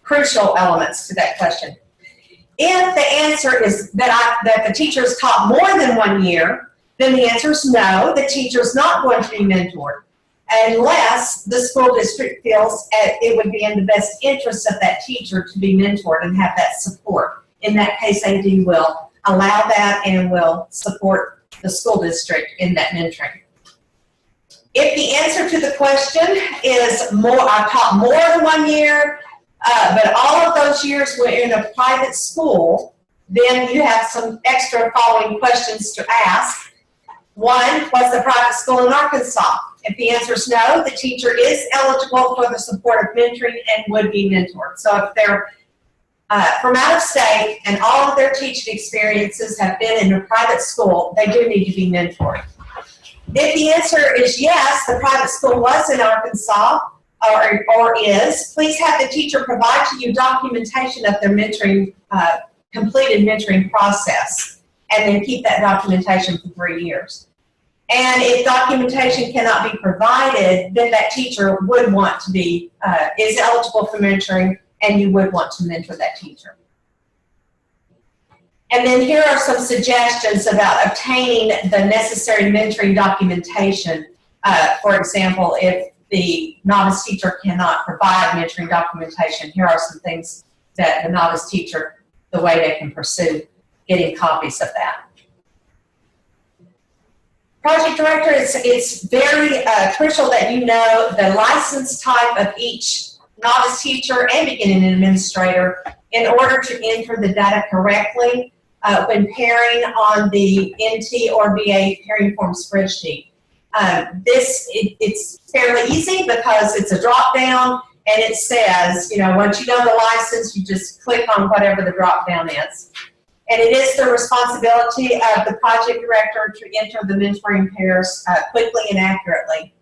crucial elements to that question. If the answer is that the teacher has taught more than 1 year, then the answer is no, the teacher is not going to be mentored, unless the school district feels it would be in the best interest of that teacher to be mentored and have that support. In that case, AD will allow that and will support the school district in that mentoring. If the answer to the question is I've taught more than 1 year, but all of those years were in a private school, then you have some extra following questions to ask. 1, was the private school in Arkansas? If the answer is no, the teacher is eligible for the support of mentoring and would be mentored. So if they're from out of state and all of their teaching experiences have been in a private school, they do need to be mentored. If the answer is yes, the private school was in Arkansas or is, please have the teacher provide to you documentation of their mentoring, completed mentoring process, and then keep that documentation for 3 years. And if documentation cannot be provided, then that teacher would want to be, is eligible for mentoring, and you would want to mentor that teacher. And then here are some suggestions about obtaining the necessary mentoring documentation. For example, if the novice teacher cannot provide mentoring documentation, here are some things that the novice teacher, the way they can pursue getting copies of that. Project director, it's very crucial that you know the license type of each novice teacher and beginning administrator in order to enter the data correctly when pairing on the NT or VA pairing form spreadsheet. It's fairly easy because it's a drop down and it says, you know, once you know the license, you just click on whatever the drop down is. And it is the responsibility of the project director to enter the mentoring pairs quickly and accurately.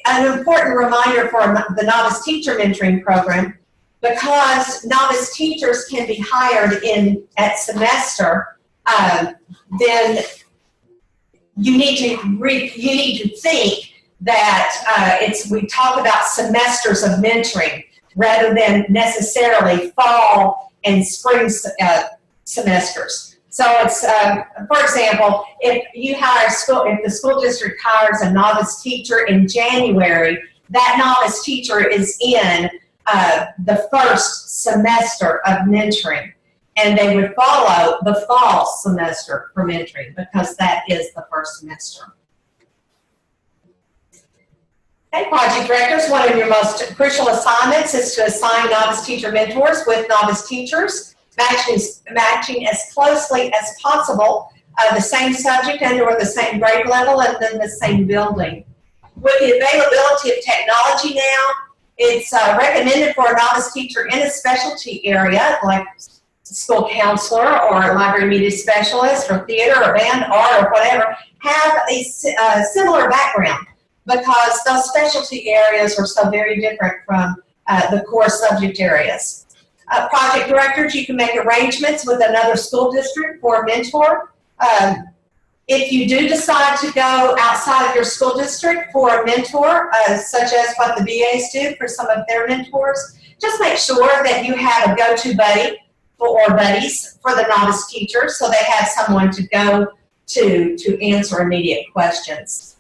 An important reminder for the novice teacher mentoring program, because novice teachers can be hired at semester, then you need to think that we talk about semesters of mentoring rather than necessarily fall and spring semesters. So it's, for example, if the school district hires a novice teacher in January, that novice teacher is in the first semester of mentoring, and they would follow the fall semester for mentoring because that is the first semester. Okay, project directors, one of your most crucial assignments is to assign novice teacher mentors with novice teachers, matching as closely as possible the same subject and or the same grade level and then the same building. With the availability of technology now, it's recommended for a novice teacher in a specialty area like school counselor or library media specialist or theater or band, art or whatever, have a similar background because those specialty areas are so very different from the core subject areas. Project directors, you can make arrangements with another school district for a mentor. If you do decide to go outside of your school district for a mentor, such as what the VAs do for some of their mentors, just make sure that you have a go-to buddy or buddies for the novice teacher so they have someone to go to answer immediate questions.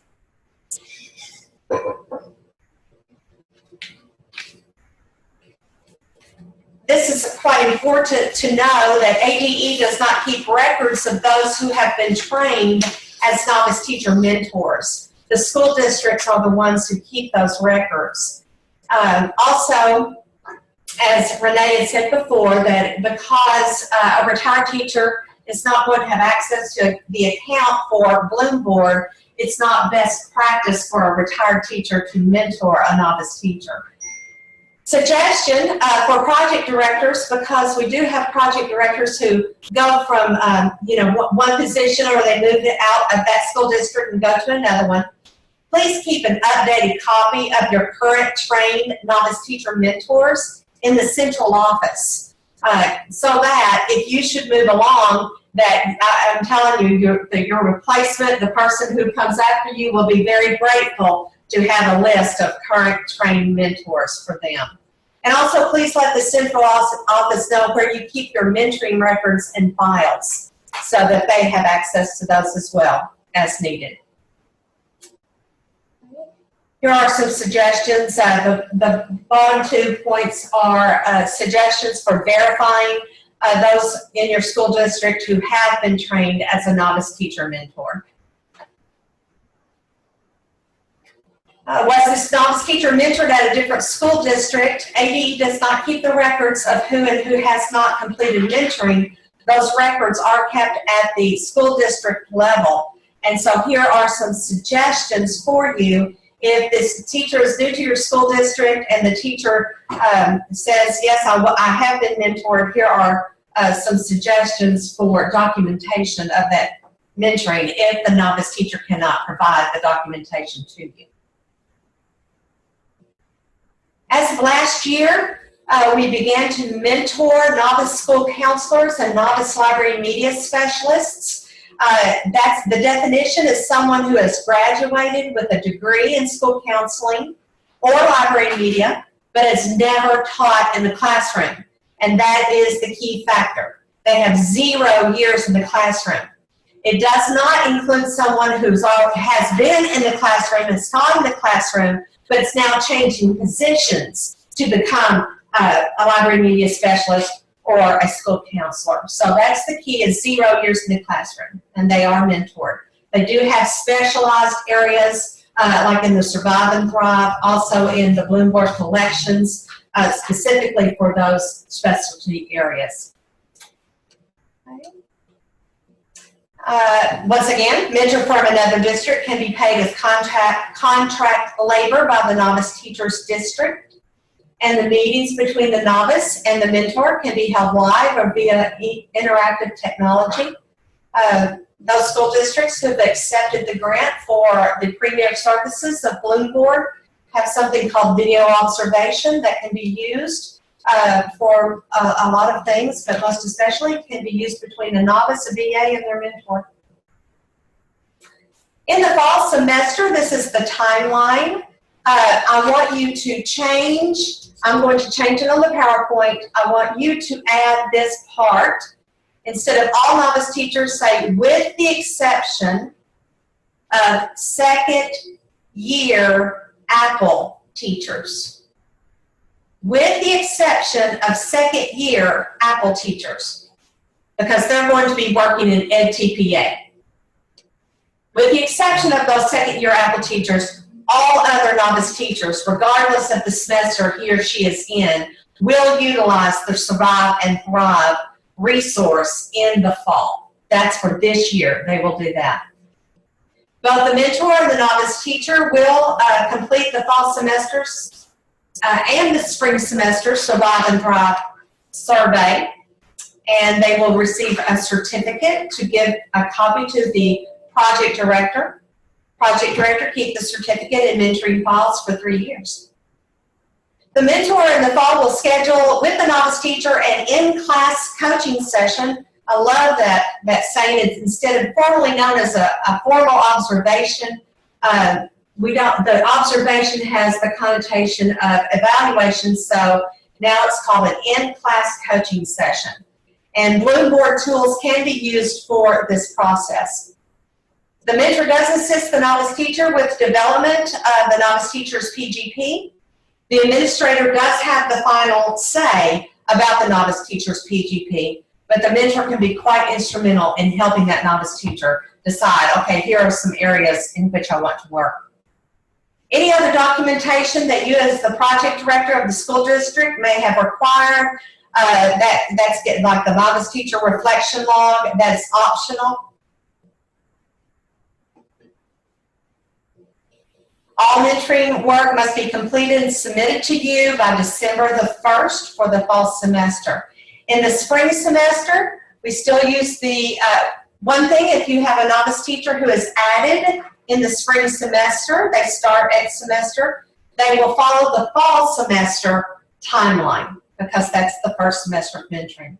This is quite important to know that ADE does not keep records of those who have been trained as novice teacher mentors. The school districts are the ones who keep those records. Also, as Renee had said before, that because a retired teacher is not going to have access to the account for Bloom Board, it's not best practice for a retired teacher to mentor a novice teacher. Suggestion for project directors, because we do have project directors who go from one position or they move out of that school district and go to another one. Please keep an updated copy of your current trained novice teacher mentors in the central office, so that if you should move along, that I'm telling you, your replacement, the person who comes after you, will be very grateful to have a list of current trained mentors for them. And also, please let the central office know where you keep your mentoring records and files so that they have access to those as well as needed. Here are some suggestions. The bottom 2 points are suggestions for verifying those in your school district who have been trained as a novice teacher mentor. Was this novice teacher mentored at a different school district? ADE does not keep the records of who and who has not completed mentoring. Those records are kept at the school district level. And so here are some suggestions for you. If this teacher is new to your school district and the teacher says, yes, I have been mentored, here are some suggestions for documentation of that mentoring if the novice teacher cannot provide the documentation to you. As of last year, we began to mentor novice school counselors and novice library media specialists. That's the definition is someone who has graduated with a degree in school counseling or library media, but has never taught in the classroom. And that is the key factor. They have 0 years in the classroom. It does not include someone who has been in the classroom and taught in the classroom, but it's now changing positions to become a library media specialist or a school counselor. So that's the key, is 0 years in the classroom, and they are mentored. They do have specialized areas, like in the Survive and Thrive, also in the Bloom Board collections, specifically for those specialty areas. Once again, mentor from another district can be paid as contract labor by the novice teachers district, and the meetings between the novice and the mentor can be held live or via interactive technology. Those school districts who have accepted the grant for the premier services of Bloom Board have something called video observation that can be used for a lot of things, but most especially can be used between a novice, a VA, and their mentor. In the fall semester, this is the timeline. I want you to change. I'm going to change it on the PowerPoint. I want you to add this part. Instead of all novice teachers, say with the exception of second year Apple teachers. With the exception of second year Apple teachers, because they're going to be working in EdTPA. With the exception of those second year Apple teachers, all other novice teachers, regardless of the semester he or she is in, will utilize the Survive and Thrive resource in the fall. That's for this year. They will do that. Both the mentor and the novice teacher will complete the fall semesters and the spring semester Survive and Thrive survey, and they will receive a certificate to give a copy to the project director. Project director keep the certificate in mentoring files for 3 years. The mentor in the fall will schedule with the novice teacher an in-class coaching session. I love that saying. It's instead of formally known as a formal observation, the observation has the connotation of evaluation, so now it's called an in-class coaching session. And Bloom Board tools can be used for this process. The mentor does assist the novice teacher with development of the novice teacher's PGP. The administrator does have the final say about the novice teacher's PGP, but the mentor can be quite instrumental in helping that novice teacher decide, okay, here are some areas in which I want to work. Any other documentation that you as the project director of the school district may have required, that's like the novice teacher reflection log, that is optional. All mentoring work must be completed and submitted to you by December the 1st for the fall semester. In the spring semester, we still use the, one thing, if you have a novice teacher who is added in the spring semester, they start at semester, they will follow the fall semester timeline because that's the first semester of mentoring.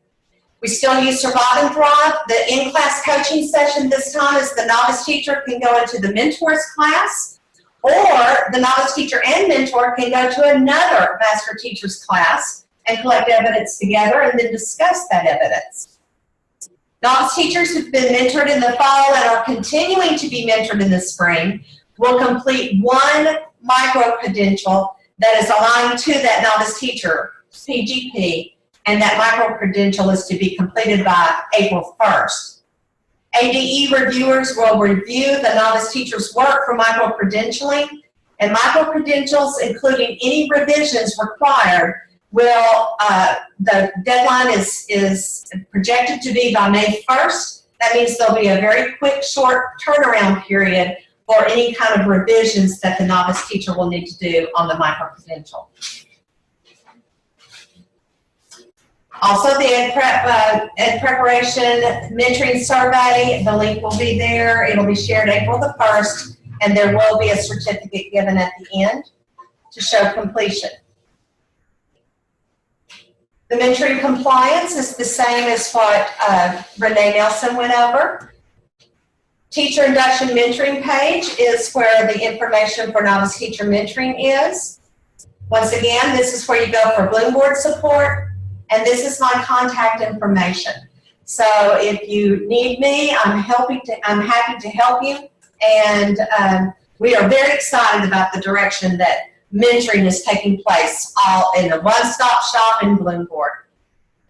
We still use Survive and Thrive. The in-class coaching session this time is the novice teacher can go into the mentors class, or the novice teacher and mentor can go to another master teacher's class and collect evidence together and then discuss that evidence. Novice teachers who've been mentored in the fall and are continuing to be mentored in the spring will complete one micro-credential that is aligned to that novice teacher, PGP, and that micro-credential is to be completed by April 1st. ADE reviewers will review the novice teacher's work for micro-credentialing, and micro-credentials, including any revisions required, will, the deadline is projected to be by May 1st. That means there'll be a very quick, short turnaround period for any kind of revisions that the novice teacher will need to do on the micro-credential. Also, the Ed Preparation Mentoring Survey, the link will be there. It'll be shared April the 1st, and there will be a certificate given at the end to show completion. The mentoring compliance is the same as what Renee Nelson went over. Teacher induction mentoring page is where the information for novice teacher mentoring is. Once again, this is where you go for Bloom Board support, and this is my contact information. So if you need me, I'm happy to help you, and we are very excited about the direction that mentoring is taking place, all in a one-stop shop in Bloom Board.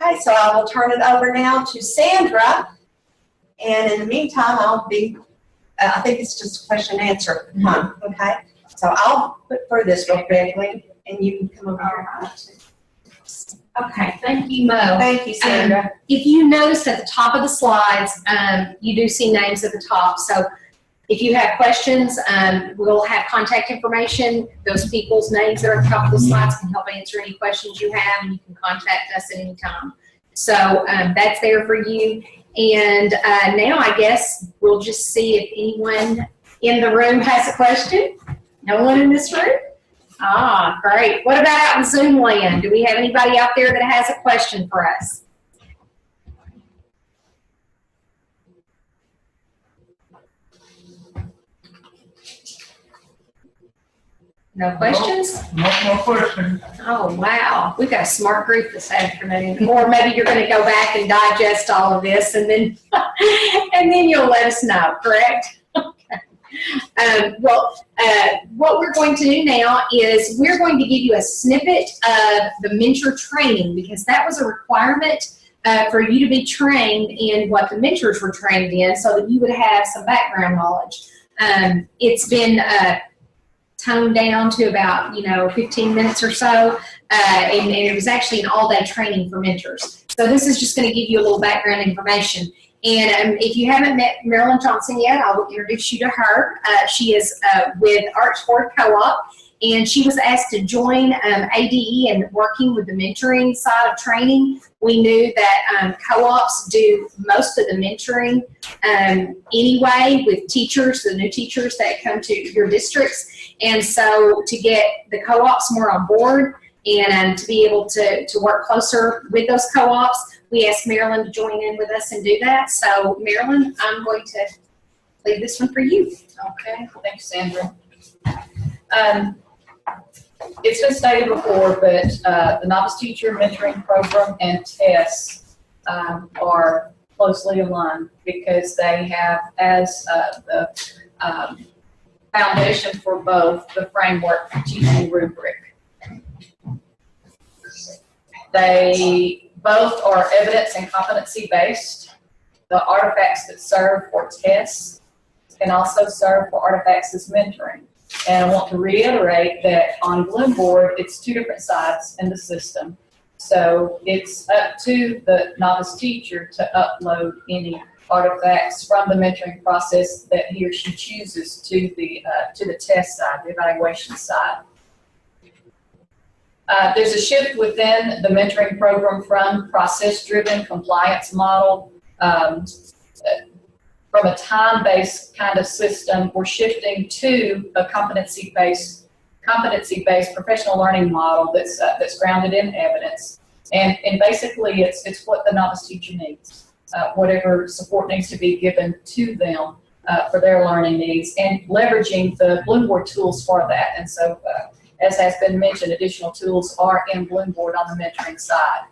Okay, so I will turn it over now to Sandra, and in the meantime, I think it's just a question and answer time, okay? So I'll put through this real quickly, and you can come over here. Okay, thank you, Mo. Thank you, Sandra. If you noticed at the top of the slides, you do see names at the top. So if you have questions, we'll have contact information. Those people's names that are at the top of the slides can help answer any questions you have, and you can contact us at any time. So that's there for you. And now I guess we'll just see if anyone in the room has a question. No one in this room? Ah, great. What about out in Zoom land? Do we have anybody out there that has a question for us? No questions? No more questions. Oh, wow. We've got a smart group this afternoon. Or maybe you're going to go back and digest all of this and then, and then you'll let us know, correct? Okay. What we're going to do now is we're going to give you a snippet of the mentor training, because that was a requirement for you to be trained in what the mentors were trained in, so that you would have some background knowledge. It's been toned down to about 15 minutes or so, and it was actually an all-day training for mentors. So this is just going to give you a little background information. And if you haven't met Marilyn Johnson yet, I'll introduce you to her. She is with Archford Co-op, and she was asked to join ADE and working with the mentoring side of training. We knew that co-ops do most of the mentoring anyway with teachers, the new teachers that come to your districts. And so to get the co-ops more on board and to be able to work closer with those co-ops, we asked Marilyn to join in with us and do that. So Marilyn, I'm going to leave this one for you. Okay, thanks, Sandra. It's been stated before, but the Novice Teacher Mentoring Program and tests are closely aligned, because they have as the foundation for both the framework for teaching rubric. They both are evidence and competency based. The artifacts that serve for tests can also serve for artifacts as mentoring. And I want to reiterate that on Bloom Board, it's two different sides in the system. So it's up to the novice teacher to upload any artifacts from the mentoring process that he or she chooses to the test side, the evaluation side. There's a shift within the mentoring program from process-driven compliance model. From a time-based kind of system, we're shifting to a competency-based professional learning model that's grounded in evidence. And basically, it's what the novice teacher needs, whatever support needs to be given to them for their learning needs, and leveraging the Bloom Board tools for that. And so, as has been mentioned, additional tools are in Bloom Board on the mentoring side.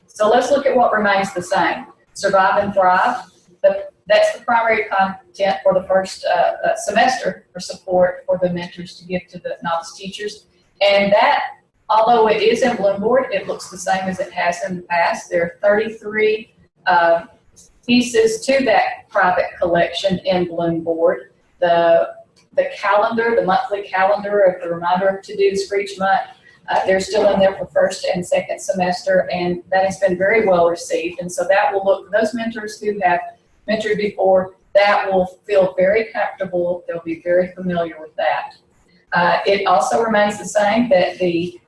So let's look at what remains the same. Survive and Thrive. That's the primary content for the first semester for support for the mentors to give to the novice teachers. And that, although it is in Bloom Board, it looks the same as it has in the past. There are 33 pieces to that private collection in Bloom Board. The calendar, the monthly calendar of the reminder of to-dos for each month, they're still in there for first and second semester, and that has been very well received. And so that will look, those mentors who have mentored before, that will feel very comfortable. They'll be very familiar with that. It also remains the same that the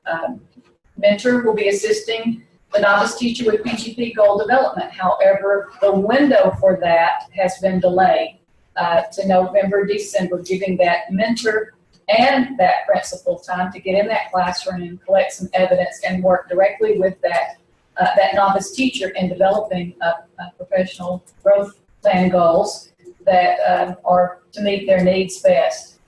mentor will be assisting the novice teacher with PGP goal development. However, the window for that has been delayed to November, December, giving that mentor and that principal time to get in that classroom and collect some evidence and work directly with that novice teacher in developing professional growth plan goals that are to meet their needs best.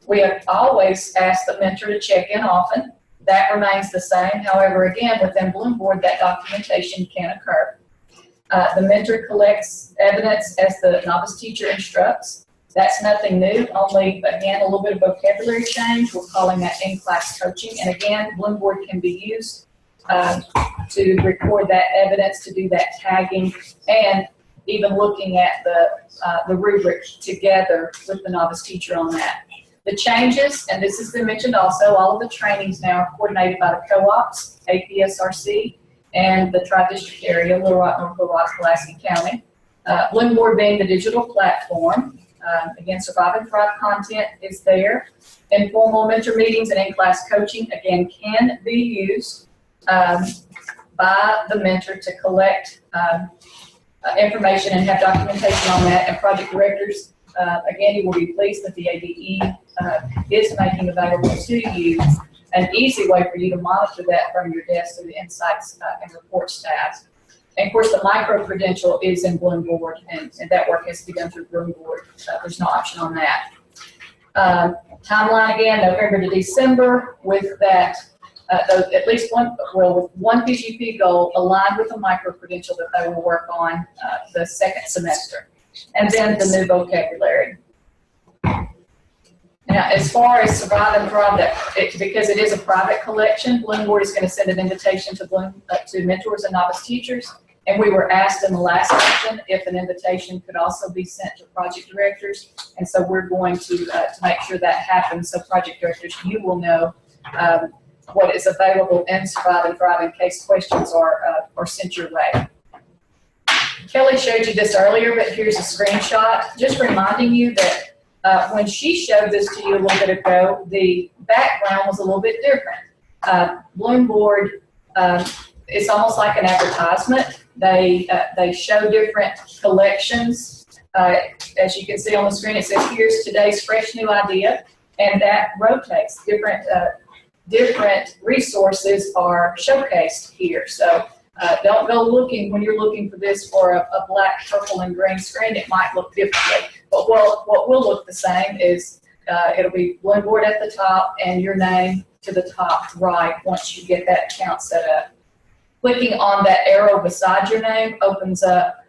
We have always asked the mentor to check in often. That remains the same. However, again, within Bloomboard, that documentation can occur. The mentor collects evidence as the novice teacher instructs. That's nothing new, only, again, a little bit of vocabulary change. We're calling that in-class coaching. And again, Bloomboard can be used to record that evidence, to do that tagging, and even looking at the rubric together with the novice teacher on that. The changes, and this has been mentioned also, all of the trainings now are coordinated by the co-ops, APSRC, and the Tri-District area, Little Rock, North Little Rock, Pulaski County. Bloomboard being the digital platform. Again, Survive and Thrive content is there. Informal mentor meetings and in-class coaching, again, can be used by the mentor to collect information and have documentation on that. And project directors, again, you will be pleased that the ADE is making available to you an easy way for you to monitor that from your desk through the Insights and Reports tabs. And of course, the micro-credential is in Bloomboard, and that work has to be done through Bloomboard. There's no option on that. Timeline again, November to December, with that, at least one, well, with one PGP goal aligned with the micro-credential that they will work on the second semester. And then the new vocabulary. Now, as far as Survive and Thrive, because it is a private collection, Bloomboard is going to send an invitation to to mentors and novice teachers. And we were asked in the last session if an invitation could also be sent to project directors. And so we're going to make sure that happens. So project directors, you will know what is available in Survive and Thrive in case questions are sent your way. Kelly showed you this earlier, but here's a screenshot, just reminding you that when she showed this to you a little bit ago, the background was a little bit different. Bloomboard, it's almost like an advertisement. They show different collections. As you can see on the screen, it says, here's today's fresh new idea, and that rotates. Different resources are showcased here. So don't go looking, when you're looking for this for a black, purple, and green screen, it might look differently. But what will look the same is it'll be Bloomboard at the top and your name to the top right once you get that account set up. Clicking on that arrow beside your name opens up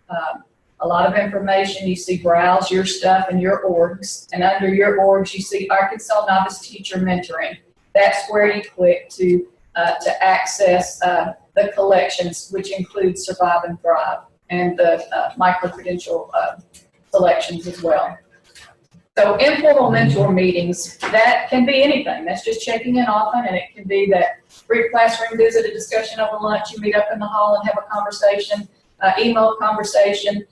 a lot of information. You see browse your stuff and your orgs, and under your orgs you see Arkansas Novice Teacher Mentoring. That's where you click to access the collections, which include Survive and Thrive, and the micro-credential selections as well. So informal mentor meetings, that can be anything. That's just checking in often, and it can be that brief classroom visit, a discussion over lunch, you meet up in the hall and have a conversation, email conversation.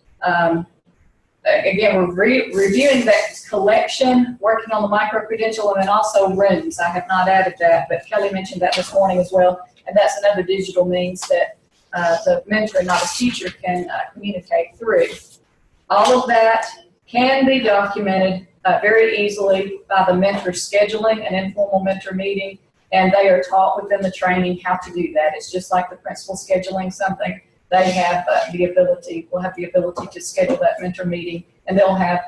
Again, we're reviewing that collection, working on the micro-credential, and then also rooms. I have not added that, but Kelly mentioned that this morning as well, and that's another digital means that the mentor and novice teacher can communicate through. All of that can be documented very easily by the mentor scheduling an informal mentor meeting, and they are taught within the training how to do that. It's just like the principal scheduling something. They have will have the ability to schedule that mentor meeting, and they'll have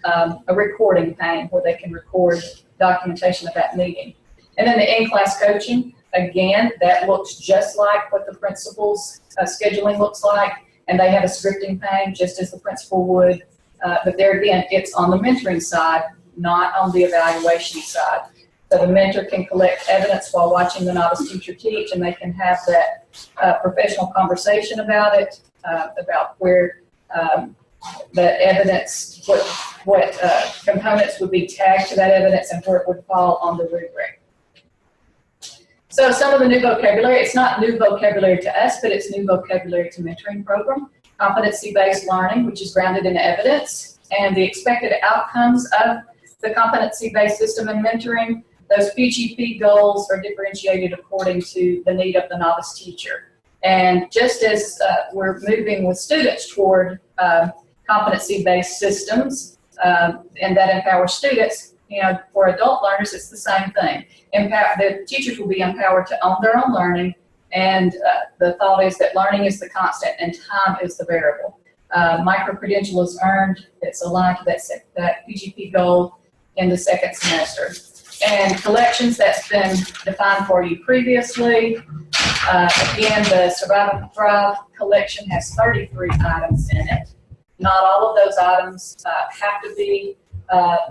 a recording pane where they can record documentation of that meeting. And then the in-class coaching, again, that looks just like what the principal's scheduling looks like, and they have a scripting pane just as the principal would. But there again, it's on the mentoring side, not on the evaluation side. So the mentor can collect evidence while watching the novice teacher teach, and they can have that professional conversation about it, about where the evidence, what components would be tagged to that evidence and where it would fall on the rubric. So some of the new vocabulary, it's not new vocabulary to us, but it's new vocabulary to mentoring program. Competency-based learning, which is grounded in evidence, and the expected outcomes of the competency-based system in mentoring. Those PGP goals are differentiated according to the need of the novice teacher. And just as we're moving with students toward competency-based systems and that empower students, for adult learners, it's the same thing. The teachers will be empowered to own their own learning, and the thought is that learning is the constant and time is the variable. Micro-credential is earned. It's aligned to that PGP goal in the second semester. And collections, that's been defined for you previously. Again, the Survive and Thrive collection has 33 items in it. Not all of those items have to be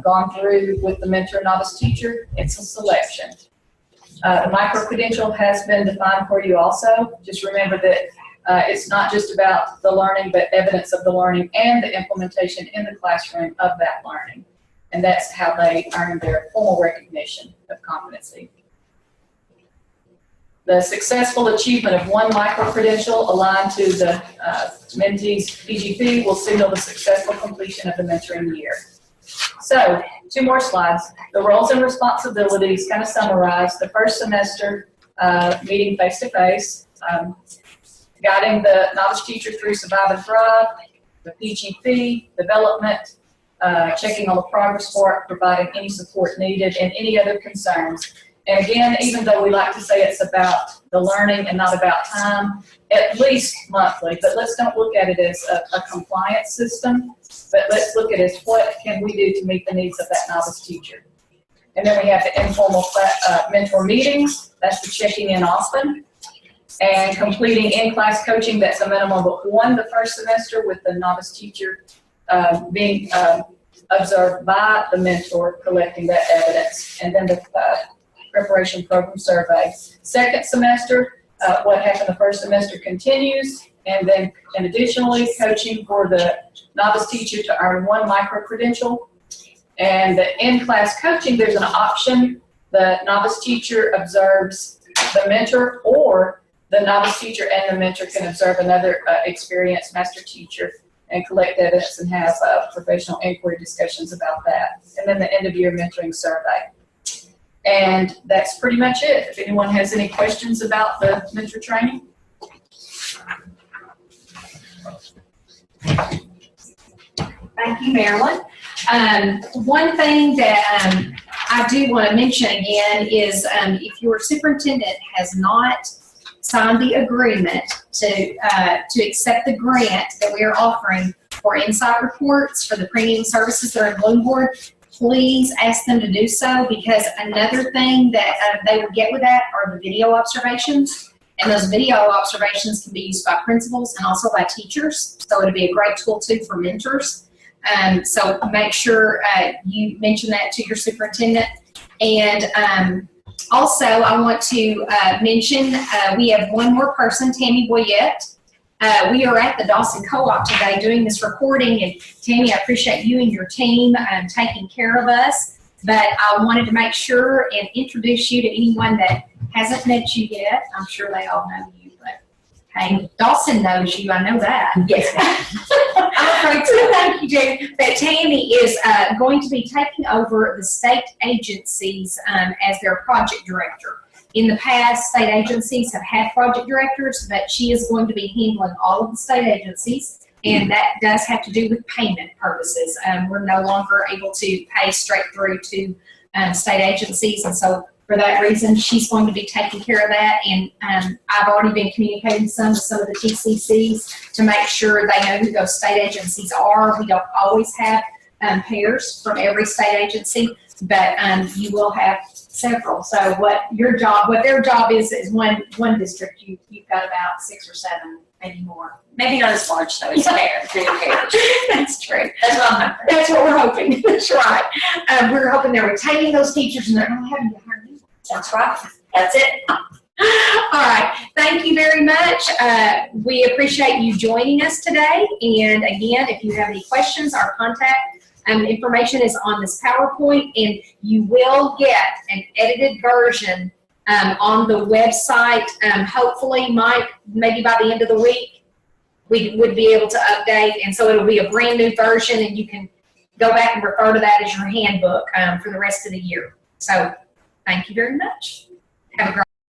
gone through with the mentor novice teacher. It's a selection. The micro-credential has been defined for you also. Just remember that it's not just about the learning, but evidence of the learning and the implementation in the classroom of that learning. And that's how they earn their formal recognition of competency. The successful achievement of one micro-credential aligned to the mentee's PGP will signal the successful completion of the mentoring year. So, 2 more slides. The roles and responsibilities kind of summarize the first semester meeting face-to-face, guiding the novice teacher through Survive and Thrive, the PGP, development, checking on the progress report, providing any support needed, and any other concerns. And again, even though we like to say it's about the learning and not about time, at least monthly, but let's don't look at it as a compliance system, but let's look at it as what can we do to meet the needs of that novice teacher. And then we have the informal mentor meetings, that's the checking in often, and completing in-class coaching, that's a minimum of 1 the first semester with the novice teacher being observed by the mentor collecting that evidence, and then the preparation program survey. Second semester, what happened the first semester continues, and then and additionally coaching for the novice teacher to earn 1 micro-credential. And the in-class coaching, there's an option. The novice teacher observes the mentor, or the novice teacher and the mentor can observe another experienced master teacher and collect evidence and have professional inquiry discussions about that. And then the end-of-year mentoring survey. And that's pretty much it. If anyone has any questions about the mentor training. Thank you, Marilyn. One thing that I do want to mention again is if your superintendent has not signed the agreement to accept the grant that we are offering for insight reports for the premium services that are in Bloomboard, please ask them to do so, because another thing that they will get with that are the video observations. And those video observations can be used by principals and also by teachers. So it'll be a great tool too for mentors. So make sure you mention that to your superintendent. And also I want to mention we have one more person, Tammy Boyette. We are at the Dawson Co-op today doing this recording, and Tammy, I appreciate you and your team taking care of us, but I wanted to make sure and introduce you to anyone that hasn't met you yet. I'm sure they all know you, but hey, Dawson knows you, I know that. Yes. I'm afraid to thank you, Jamie. But Tammy is going to be taking over the state agencies as their project director. In the past, state agencies have had project directors, but she is going to be handling all of the state agencies, and that does have to do with payment purposes. We're no longer able to pay straight through to state agencies, and so for that reason, she's going to be taking care of that. And I've already been communicating with some of the TCCs to make sure they know who those state agencies are. We don't always have pairs from every state agency, but you will have several. So what their job is one district, you've got about 6 or 7, maybe more. Maybe not as large though, it's fair. That's true. That's what I'm hoping. That's what we're hoping. That's right. We're hoping they're retaining those teachers and they're not having to hire new ones. That's right. That's it. All right. Thank you very much. We appreciate you joining us today. And again, if you have any questions, our contact information is on this PowerPoint, and you will get an edited version on the website. Hopefully, Mike, maybe by the end of the week, we would be able to update, and so it'll be a brand new version, and you can go back and refer to that as your handbook for the rest of the year. So thank you very much. Have a great